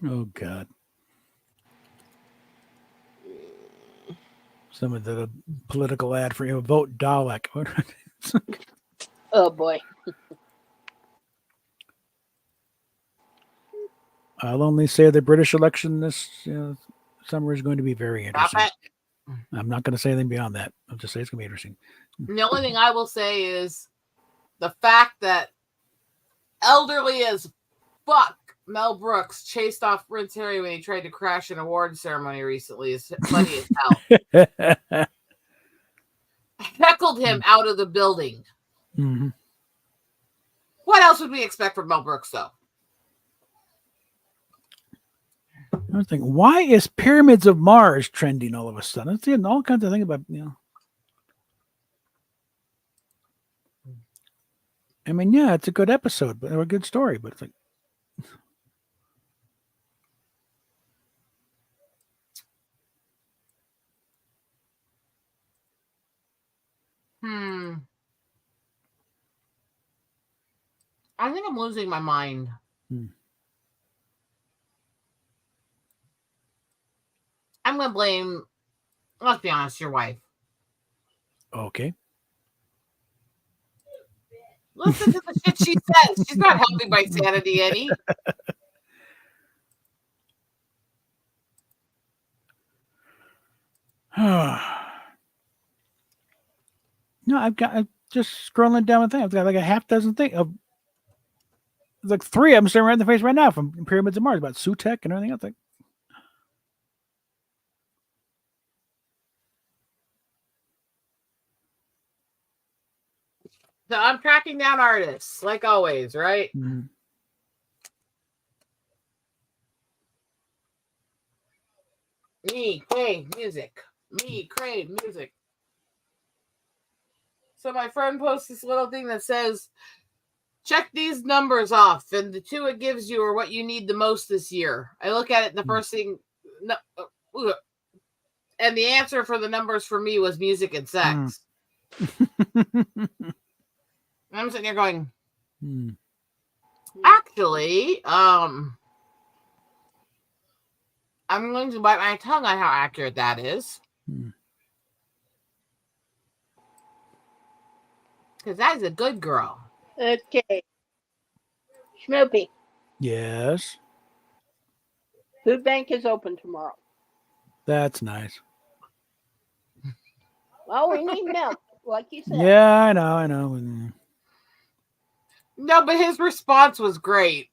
Oh God! Someone did a political ad for you. Vote Dalek. Oh boy. I'll only say the British election this summer is going to be very stop interesting. it. I'm not going to say anything beyond that. I'll just say it's going to be interesting. The only thing I will say is the fact that elderly as fuck Mel Brooks chased off Prince Harry when he tried to crash an award ceremony recently is funny as hell. Heckled him out of the building. Mm-hmm. What else would we expect from Mel Brooks, though? I was thinking, why is Pyramids of Mars trending all of a sudden? I'm seeing all kinds of things about, I mean, yeah, it's a good episode, or a good story, but it's like, I think I'm losing my mind. I'm going to blame, let's be honest, your wife. Okay. Listen to the shit she says. She's not helping my sanity any. No, I'm just scrolling down the thing. I've got like a half dozen things of like 3 of them staring right in the face right now from Pyramids of Mars about Sutek and everything else. Like, So I'm tracking down artists, like always, right? mm-hmm. Me, Crave, music. Me, Crave, music. So my friend posts this little thing that says, check these numbers off, and the 2 it gives you are what you need the most this year. I look at it, and the first thing, and the answer for the numbers for me was music and sex. And I'm sitting here going, actually, I'm going to bite my tongue on how accurate that is. Because that is a good girl. Okay. Schmoopy, Yes. food bank is open tomorrow. That's nice. Well, we need milk, like you said. Yeah, I know. No, but his response was great.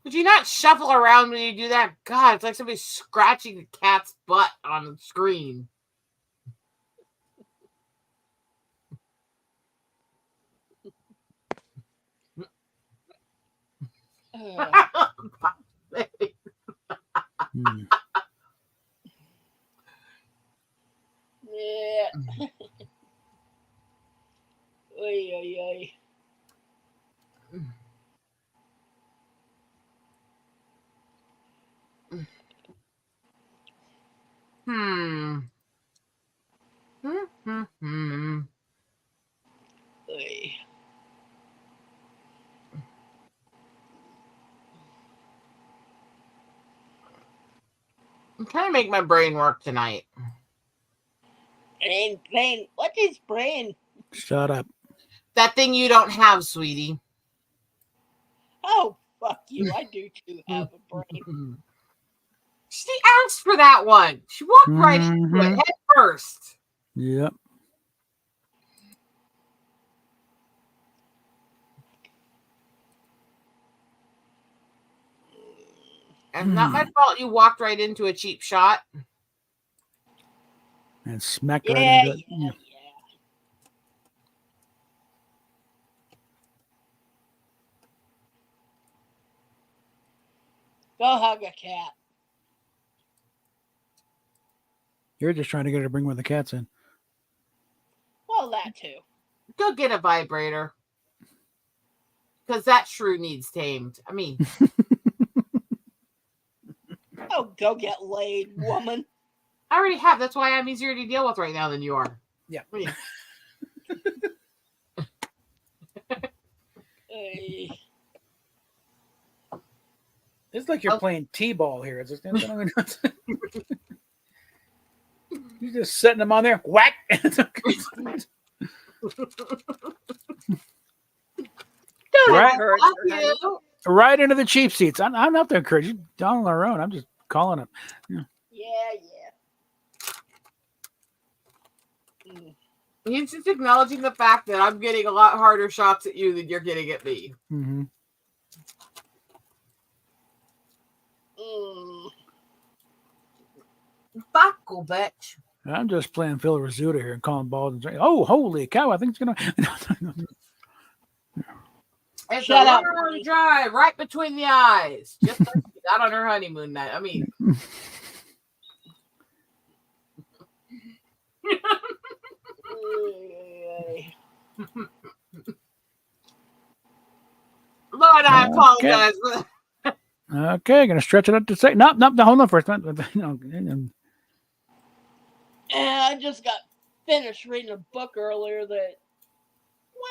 Would you not shuffle around when you do that? God, it's like somebody scratching the cat's butt on the screen. Yeah. Oy, oy, oy. Oy. I'm trying to make my brain work tonight. Brain. What is brain? Shut up. That thing you don't have, sweetie. Oh, fuck you. I do too have a brain. She asked for that one. She walked right into it head first. Yep. And not my fault you walked right into a cheap shot. And smacked right Yeah, into it. yeah. Go hug a cat. You're just trying to get her to bring one of the cats in. Well, that too. Go get a vibrator. Because that shrew needs tamed. I mean, Oh, go get laid, woman. I already have. That's why I'm easier to deal with right now than you are. Yeah. I mean, Hey. It's like you're playing T-ball here. It's just, you're just setting them on there. Whack! Don't Right. encourage fuck her, honey. you. Right into the cheap seats. I'm not there encouraging you. Down on our own. I'm just calling it. Yeah. Mm. He's just acknowledging the fact that I'm getting a lot harder shots at you than you're getting at me. Mm-hmm. Mm. Buckle, bitch. I'm just playing Phil Rizzuto here and calling balls and saying, "Oh, holy cow! I think it's gonna." It's Shut a up, long honey. drive right between the eyes. Just like she got on her honeymoon night. I mean, Lord, I apologize for that. Okay, gonna stretch it up to say, nope, hold on first. And I just got finished reading a book earlier that,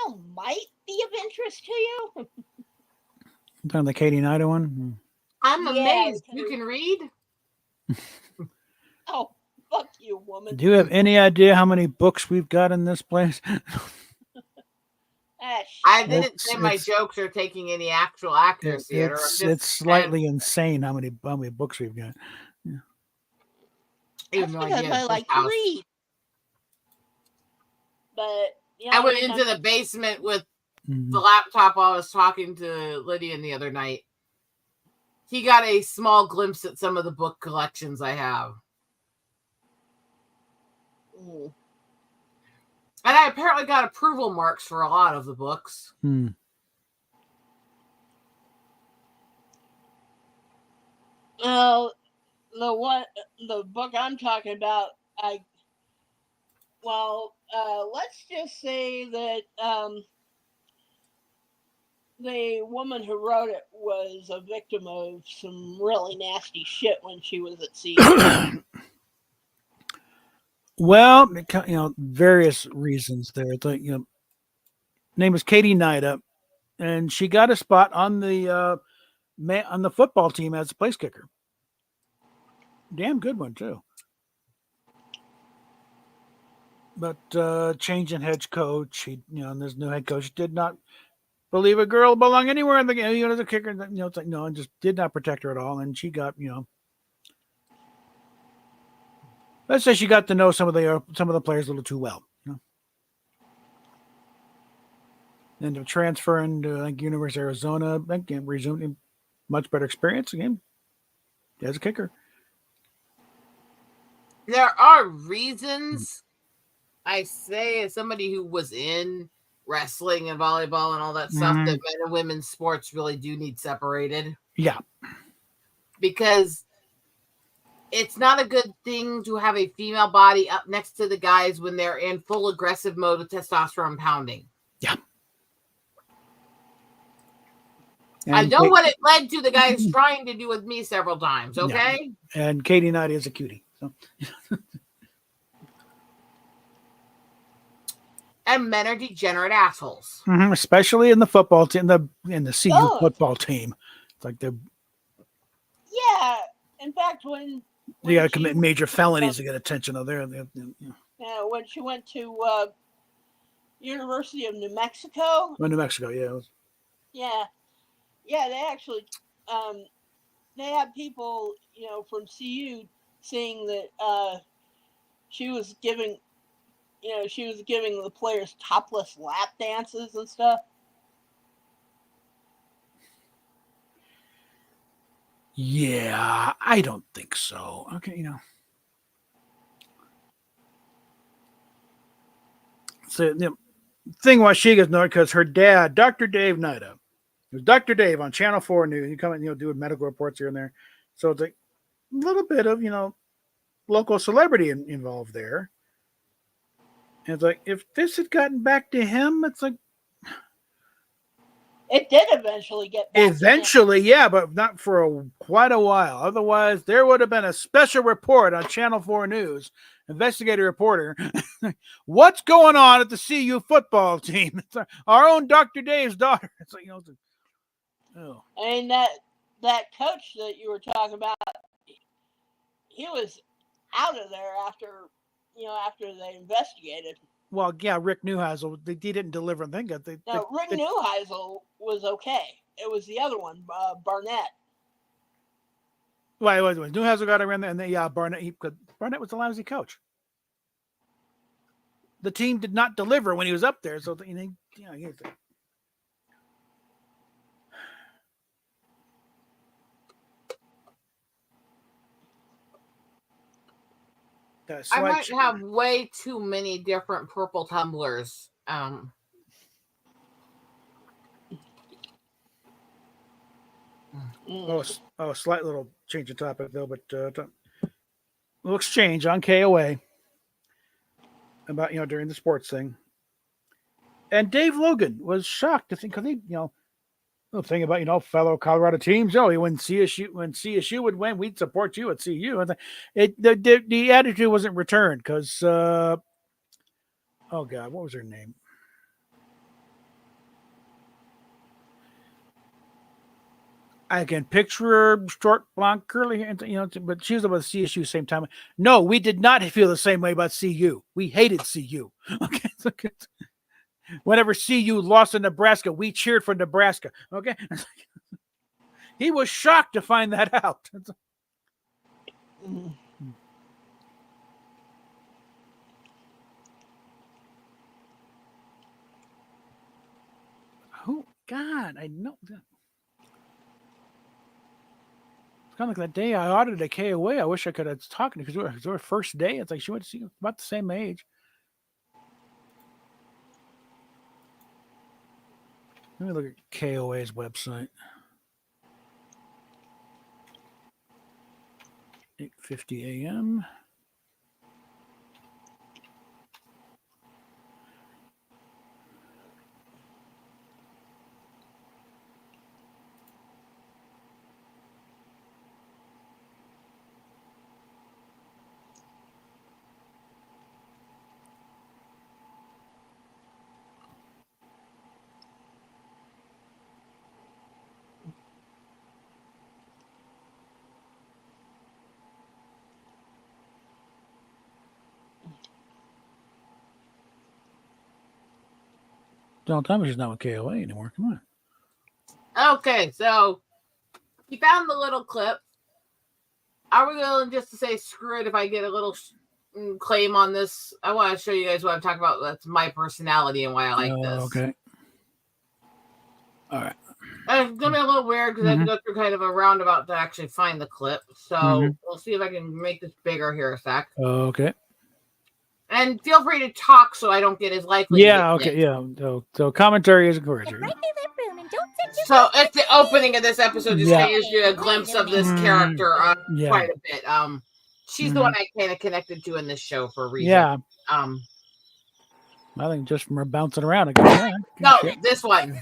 well, might be of interest to you. Talking the Katie Naida one. I'm Yeah, amazed you can read. Oh, fuck you, woman. Do you have any idea how many books we've got in this place? I didn't It's- say my it's- jokes are taking any actual accuracy. or It's just slightly insane how many books we've got. I That's have no because idea. I This like to house. read. But you know, I went every into time- the basement with Mhm. the laptop while I was talking to Lydian the other night. He got a small glimpse at some of the book collections I have. Mm. And I apparently got approval marks for a lot of the books. Hmm. Well, the book I'm talking about, let's just say that the woman who wrote it was a victim of some really nasty shit when she was at sea. Well, various reasons there. It's like, name is Katie Naida, and she got a spot on the football team as a place kicker. Damn good one too. But change in head coach, and this new head coach did not believe a girl belonged anywhere in the game. As a kicker, it's like no, and just did not protect her at all, and she got let's say she got to know some of the players a little too well. End up transferring to University of Arizona, again, resuming much better experience again as a kicker. There are reasons, I say, as somebody who was in wrestling and volleyball and all that stuff, that men and women's sports really do need separated. Yeah. Because it's not a good thing to have a female body up next to the guys when they're in full aggressive mode with testosterone pounding. Yeah. And I know what it led to the guys trying to do with me several times, okay? Yeah. And Katie Naida is a cutie. So. And men are degenerate assholes. Especially in the football team, in the CU football team. It's like they're... Yeah. In fact, when They got to commit major felonies to get attention of there. When she went to University of New Mexico. New Mexico, yeah. Yeah, they actually they had people, from CU saying that she was giving the players topless lap dances and stuff. Yeah, I don't think so. Okay, So the thing why she gets known because her dad, Dr. Dave Nida, it was Dr. Dave on Channel 4 News. He come in, doing medical reports here and there. So it's like a little bit of, local celebrity involved there. And it's like, if this had gotten back to him, it's like, It did eventually get back to him. eventually, yeah, but not for quite a while. Otherwise, there would have been a special report on Channel 4 News, investigative reporter. What's going on at the CU football team? It's our own Dr. Dave's daughter. It's like, oh. And that coach that you were talking about, he was out of there after they investigated. Well, yeah, Rick Neuheisel, they didn't deliver. Rick Neuheisel was okay. It was the other one, Barnett. Well, it was Neuheisel got around there, and Barnett was a lousy coach. The team did not deliver when he was up there, so I might have way too many different purple tumblers. Slight little change of topic though, but little exchange on KOA about during the sports thing, and Dave Logan was shocked to think because he the thing about fellow Colorado teams. When CSU would win, we'd support you at CU. And the attitude wasn't returned because oh God, what was her name? I can picture her short, blonde, curly, but she was about CSU same time. No, we did not feel the same way about CU. We hated CU. Okay. Whenever CU lost to Nebraska, we cheered for Nebraska. Okay. He was shocked to find that out. Oh, God, I know that. It's kind of like that day I audited a KOA. I wish I could have talked to her because it was her first day. It's like she went to see about the same age. Let me look at KOA's website. 8:50 a.m. Don't tell me she's not with KOA anymore. Come on. Okay, so you found the little clip. Are we going just to say screw it if I get a little claim on this? I want to show you guys what I'm talking about. That's my personality and why I like this. Okay. All right. It's going to be a little weird because I have to go through kind of a roundabout to actually find the clip. So we'll see if I can make this bigger here a sec. Okay. And feel free to talk so I don't get as likely. Yeah, okay, yeah. So commentary is encouraged. So it's the opening of this episode just gives you a glimpse of this character quite a bit. She's the one I kind of connected to in this show for a reason. Yeah. I think just from her bouncing around. I guess, no, this one.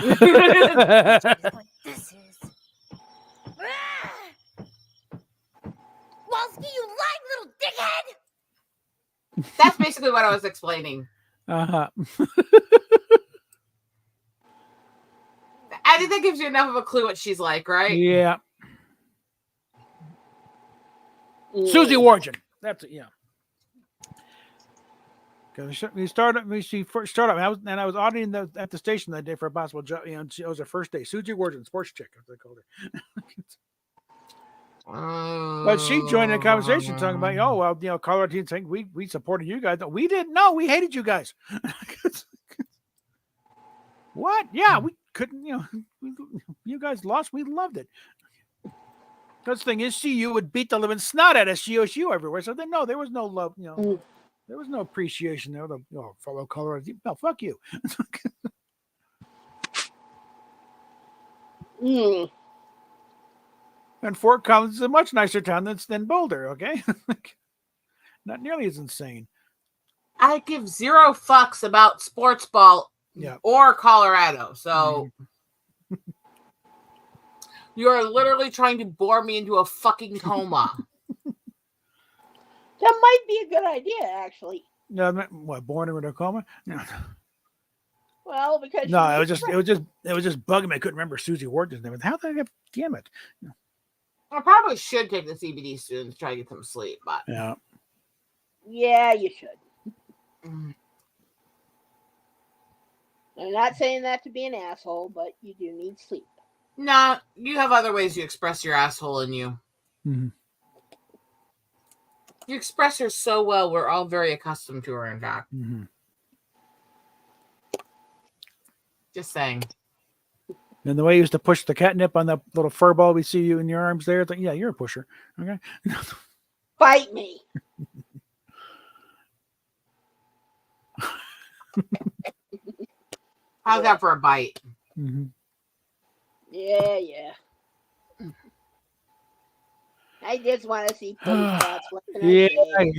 This is. Walski, you lying little dickhead! That's basically what I was explaining. Uh-huh. I think that gives you enough of a clue what she's like, right? Yeah. Susie Wargin. That's it, yeah. Because she first started. I was auditing at the station that day for a possible job. It was her first day. Susie Wargin, sports chick, as they called her. But she joined the conversation talking about, Colorado team saying we supported you guys. We didn't know. We hated you guys. What? Yeah, couldn't, you guys lost. We loved it. Because the thing is, CU would beat the living snot out of CSU everywhere. So then, no, there was no love. There was no appreciation there. Fellow Colorado. No, fuck you. And Fort Collins is a much nicer town than Boulder. Okay, not nearly as insane. I give zero fucks about sports ball or Colorado. So you are literally trying to bore me into a fucking coma. That might be a good idea, actually. No, what, born in a coma? No. Well, because No, it was just bugging me. I couldn't remember Susie Wharton's name. How the heck? Damn it! I probably should take the CBD soon to try to get some sleep, but yeah, you should. I'm not saying that to be an asshole, but you do need sleep. nah, you have other ways you express your asshole in you. Mm-hmm. You express her so well. We're all very accustomed to her. In fact, just saying. And the way you used to push the catnip on that little fur ball we see you in your arms there, it's like, yeah, you're a pusher. Okay. Bite me. How's that for a bite? Mm-hmm. Yeah. I just want to see pussy shots. What can I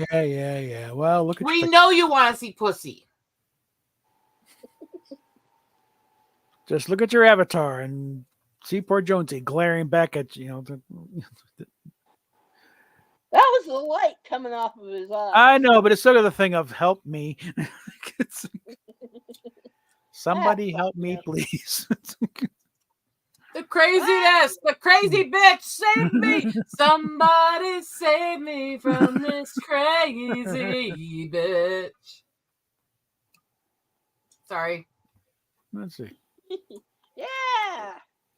say? Yeah. Well, look at We know you want to see pussy. Just look at your avatar and see poor Jonesy glaring back at you. That was the light coming off of his eye. I know, but it's sort of the thing of help me. Somebody help me, please. The craziness, the crazy bitch, save me. Somebody save me from this crazy bitch. Sorry. Let's see. Yeah,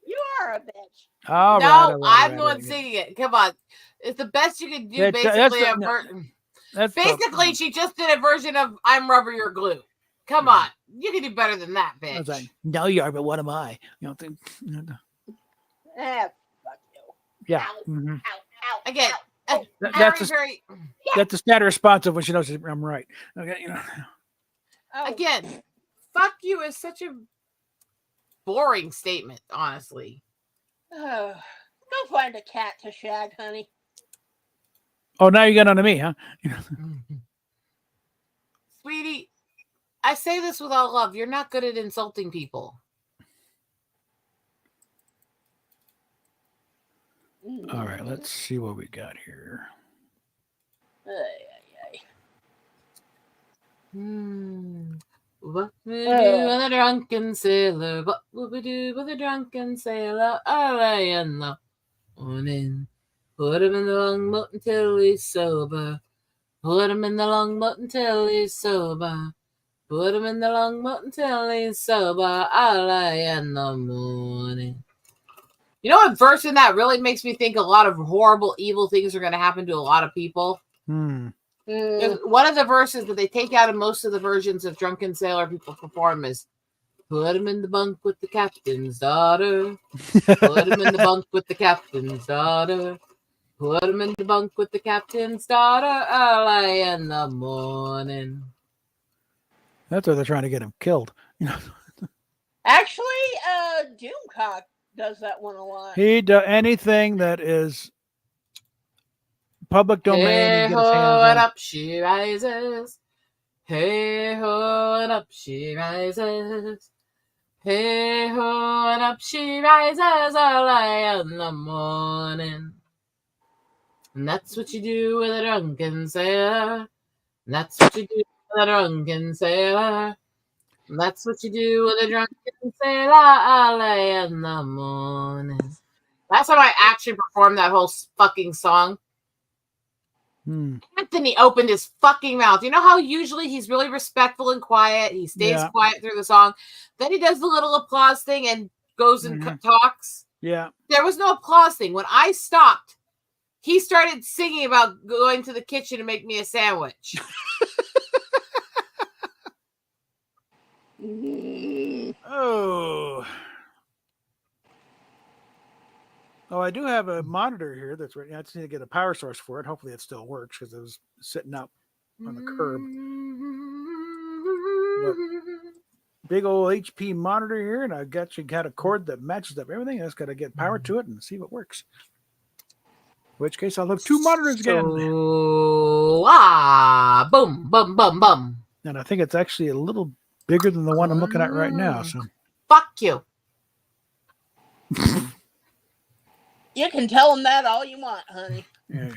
you are a bitch. All no, right, I'm the one singing it. Come on. It's the best you can do, basically. She just did a version of I'm Rubber, You're Glue. Come on. You can do better than that, bitch. I was like, no, you are, but what am I? Fuck you. Yeah. Ow, Mm-hmm. ow, Again, ow. That's a standard response of when she knows I'm right. Okay, Oh. Again, fuck you is such a boring statement, honestly. Go find a cat to shag, honey. Oh, now you got onto me, huh? Sweetie, I say this with all love. You're not good at insulting people. All right, let's see what we got here. What would we do with a drunken sailor? What would we do with a drunken sailor? Early in the morning. Put him in the longboat until he's sober. Put him in the longboat until he's sober. Put him in the longboat until he's sober. Early in the morning. You know what verse in that really makes me think a lot of horrible, evil things are going to happen to a lot of people? One of the verses that they take out of most of the versions of Drunken Sailor people perform is put him in the bunk with the captain's daughter. Put him in the bunk with the captain's daughter. Put him in the bunk with the captain's daughter early in the morning. That's why they're trying to get him killed. Actually, Doomcock does that one a lot. He does anything that is public domain. Hey ho, and up she rises. Hey ho, and up she rises. Hey ho, and up she rises early in the morning. And that's what you do with a drunken sailor. And that's what you do with a drunken sailor. And that's what you do with a drunken sailor early in the morning. Last time I actually performed that whole fucking song, Anthony opened his fucking mouth. You know how usually he's really respectful and quiet? He stays quiet through the song. Then he does the little applause thing and goes and talks. Yeah. There was no applause thing. When I stopped, he started singing about going to the kitchen to make me a sandwich. Oh. Oh, I do have a monitor here that's ready. I just need to get a power source for it. Hopefully, it still works because it was sitting out on the curb. Big old HP monitor here, and I've got a cord that matches up everything. I just got to get power to it and see what works. In which case, I'll have 2 monitors again. Boom, boom, boom, boom. And I think it's actually a little bigger than the one I'm looking at right now. So, Fuck you. You can tell them that all you want, honey. yeah.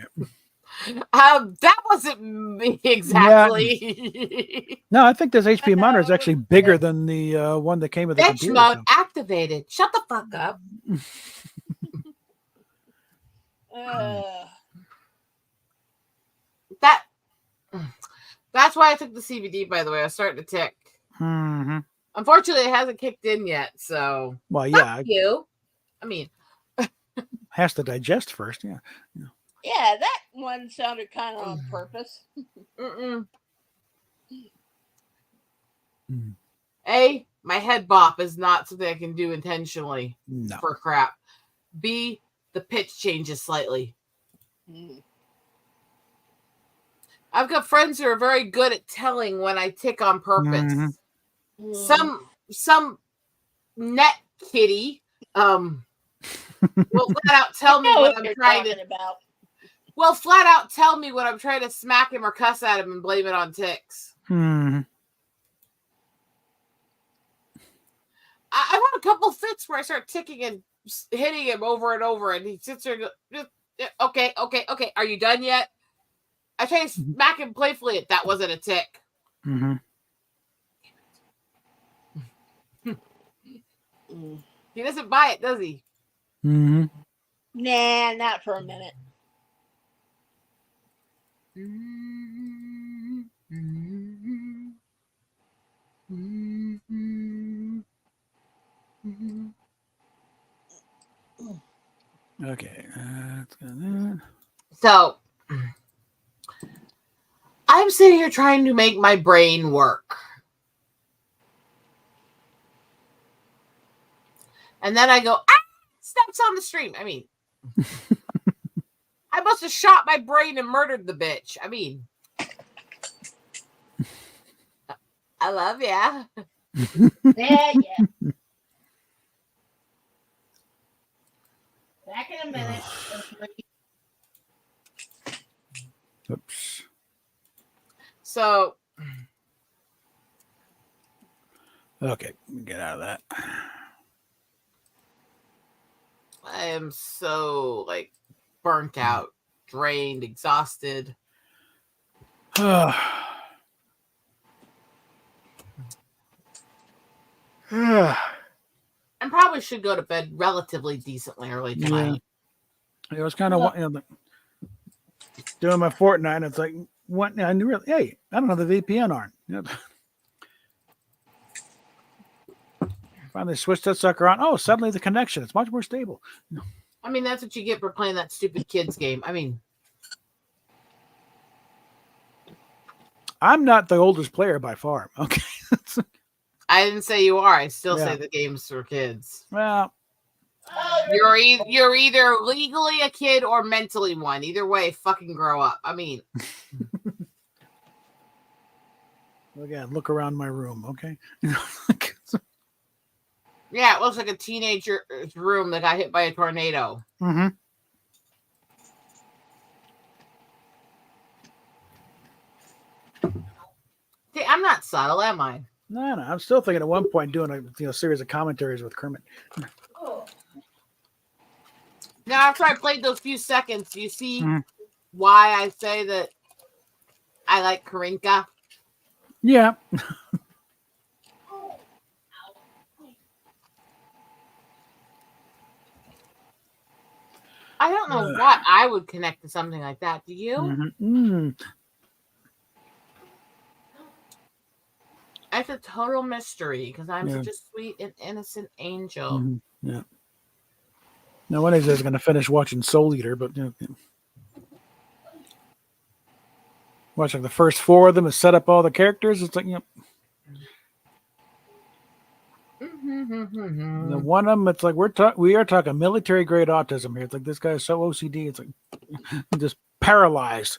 That wasn't me exactly. No, I think this HP monitor is actually bigger than the one that came with the Bitch computer. mode So. activated. Shut the fuck up. That's why I took the CBD, by the way. I was starting to tick. Mm-hmm. Unfortunately, it hasn't kicked in yet, so Well, fuck yeah, you. I mean, has to digest first. Yeah. Yeah, that one sounded kind of on purpose. A, my head bop is not something I can do intentionally No. for crap. B, the pitch changes slightly. I've got friends who are very good at telling when I tick on purpose. Some net kitty will flat out tell me what I'm trying to about. Well, flat out tell me when I'm trying to smack him or cuss at him and blame it on ticks. Mm-hmm. I've had a couple fits where I start ticking and hitting him over and over, and he sits there and goes, okay, are you done yet? I try to smack him playfully. That wasn't a tick. Mm-hmm. He doesn't buy it, does he? Mm-hmm. Nah, not for a minute. Okay. That's good. So I'm sitting here trying to make my brain work. And then I go, steps on the stream. I mean, I must have shot my brain and murdered the bitch. I mean, I love ya. Yeah. Back in a minute. Oops. So, Okay, get out of that. I am so like burnt out, drained, exhausted. And probably should go to bed relatively decently early tonight. It was kind of doing my Fortnite. It's like, what? I knew, hey, I don't have the VPN on. Yep. Finally switched that sucker on. Oh, suddenly the connection. It's much more stable. I mean, that's what you get for playing that stupid kids game. I mean, I'm not the oldest player by far. Okay. I didn't say you are. I still say the game's for kids. Well, you're either legally a kid or mentally one. Either way, fucking grow up. I mean, again, look around my room, okay? Yeah, it looks like a teenager's room that got hit by a tornado. Mm-hmm. See, I'm not subtle, am I? No. I'm still thinking at one point doing a series of commentaries with Kermit. Now, after I played those few seconds, do you see why I say that I like Karinka? Yeah. I don't know what I would connect to something like that. Do you? Mm-hmm. It's a total mystery because I'm such a sweet and innocent angel. Mm-hmm. Yeah. Now, one of these days, I'm going to finish watching Soul Eater, but watching the first 4 of them and set up all the characters. It's like, yep. Mm-hmm. And then one of them, it's like we are talking military grade autism here. It's like this guy is so OCD. It's like just paralyzed.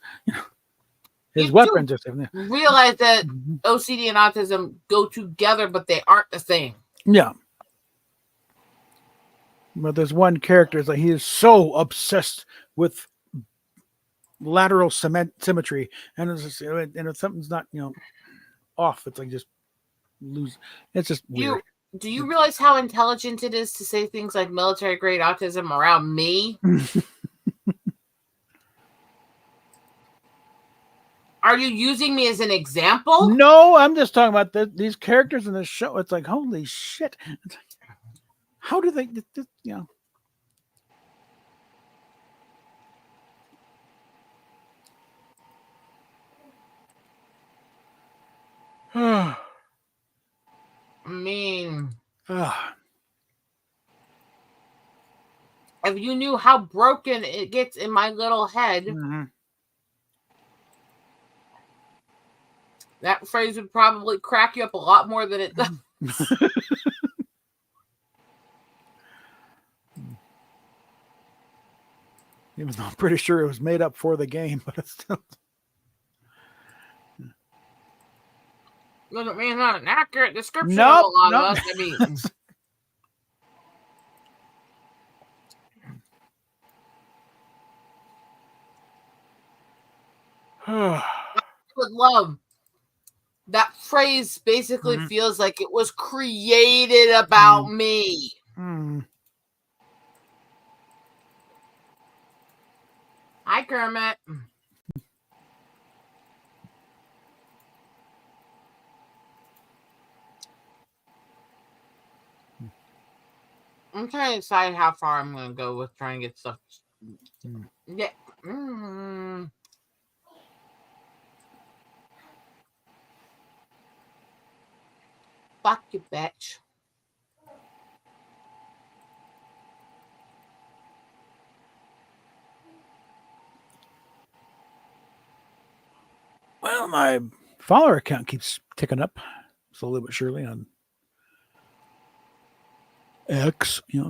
His You weapons do are same. realize that OCD and autism go together, but they aren't the same. Yeah. But there's one character, it's like he is so obsessed with lateral symmetry, and it's just, and if something's not, off, it's like just lose. It's just weird. Do you realize how intelligent it is to say things like military grade autism around me? Are you using me as an example? No, I'm just talking about these characters in the show. It's like, holy shit. It's like, how do they, I mean, if you knew how broken it gets in my little head, that phrase would probably crack you up a lot more than it does. Even though I'm pretty sure it was made up for the game, but it's still. Doesn't mean it's not an accurate description of a lot of us. I mean, I would love that phrase. Basically, feels like it was created about me. Hi, Kermit. I'm trying to decide how far I'm going to go with trying to get stuff. Yeah. Fuck you, bitch. Well, my follower count keeps ticking up slowly but surely on X, I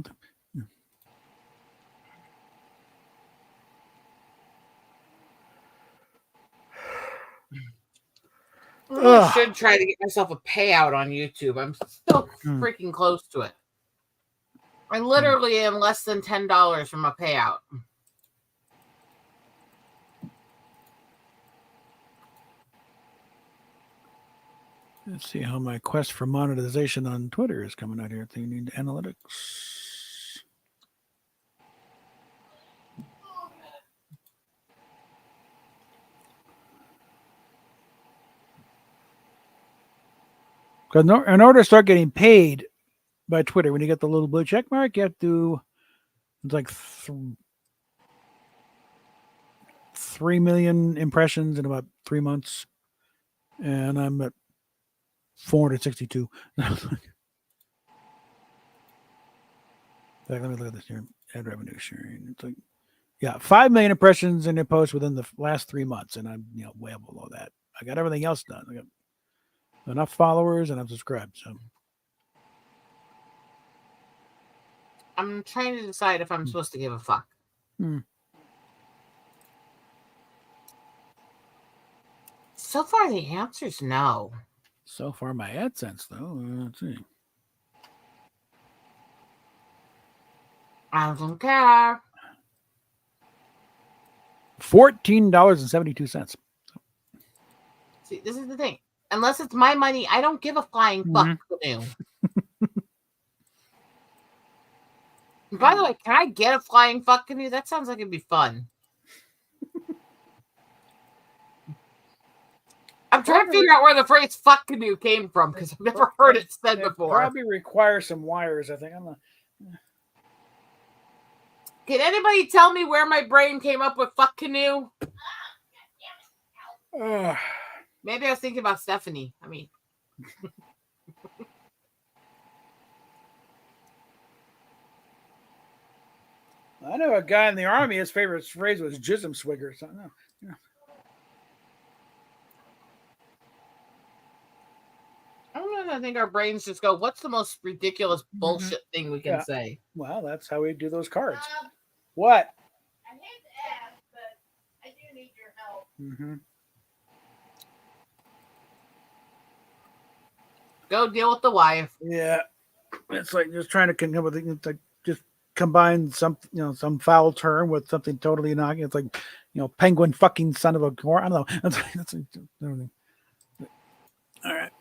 should try to get myself a payout on YouTube. I'm still freaking close to it. I literally am less than $10 from a payout. Let's see how my quest for monetization on Twitter is coming out here. You need analytics. Because in order to start getting paid by Twitter, when you get the little blue check mark, you have to, it's like 3 million impressions in about 3 months. And I'm at 462. Let me look at this here. Ad revenue sharing. It's like, 5 million impressions in a post within the last 3 months, and I'm way below that. I got everything else done. I got enough followers, and I'm subscribed. So I'm trying to decide if I'm supposed to give a fuck. So far, the answer's no. So far, my AdSense, though, let's see. I don't care. $14.72. See, this is the thing. Unless it's my money, I don't give a flying fuck. By the way, can I get a flying fuck canoe? That sounds like it'd be fun. I'm trying to figure out where the phrase fuck canoe came from because I've never heard it said before. Probably requires some wires, I think. Can anybody tell me where my brain came up with fuck canoe? Maybe I was thinking about Stephanie. I mean, I know a guy in the Army, his favorite phrase was jism swigger. So no. I'm sometimes I think our brains just go, "What's the most ridiculous bullshit thing we can Yeah. say?" Well, that's how we do those cards. What? I hate to ask, but I do need your help. Mm-hmm. Go deal with the wife. Yeah, it's like just trying to come up with it's like just combine some some foul term with something totally knocking. It's like penguin fucking son of a corn. I don't know. That's everything. All right,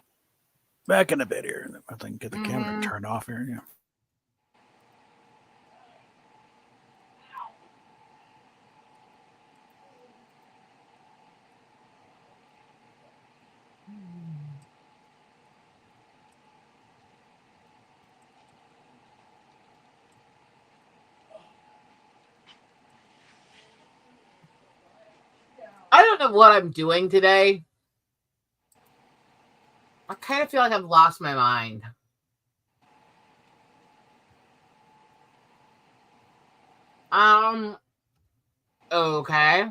back in a bit here. I can get the camera turned off here. Yeah. I don't know what I'm doing today. I kind of feel like I've lost my mind. Okay.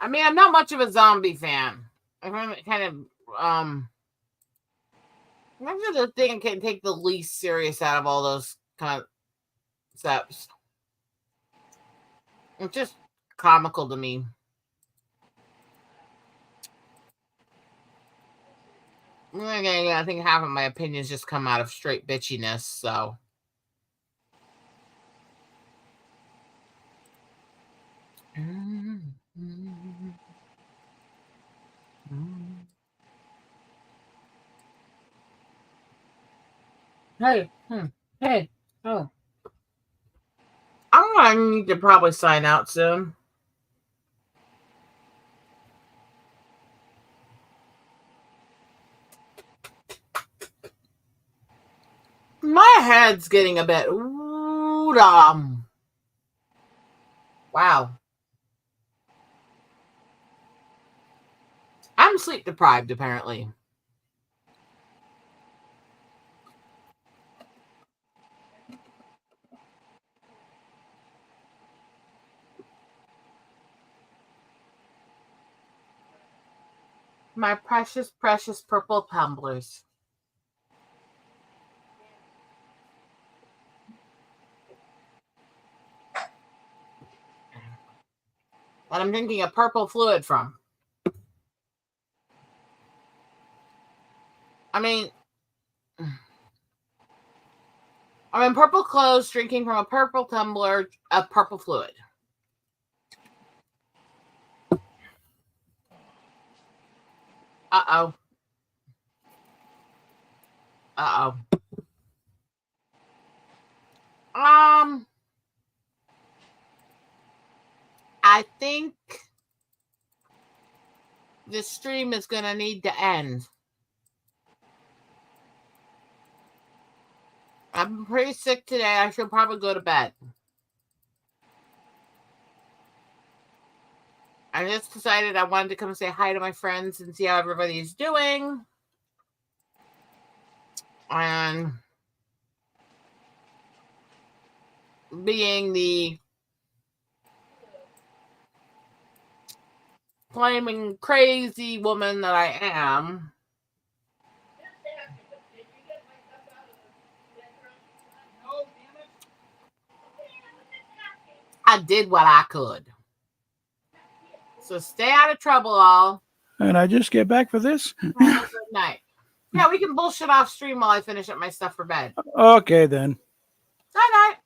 I mean, I'm not much of a zombie fan. I'm kind of, I'm the thing I can take the least serious out of all those kind of steps. It's just comical to me. Yeah, I think half of my opinions just come out of straight bitchiness, so. Hey, hey, oh. I'm gonna need to probably sign out soon. My head's getting a bit wow. I'm sleep deprived, apparently. My precious, precious purple tumblers. That I'm drinking a purple fluid from. I mean, I'm in purple clothes, drinking from a purple tumbler of purple fluid. Uh-oh. Uh-oh. I think this stream is going to need to end. I'm pretty sick today. I should probably go to bed. I just decided I wanted to come say hi to my friends and see how everybody's doing. And being the flaming crazy woman that I am, I did what I could. So stay out of trouble, all. And I just get back for this. Have a good night. Yeah, we can bullshit off stream while I finish up my stuff for bed. Okay, then. Night night.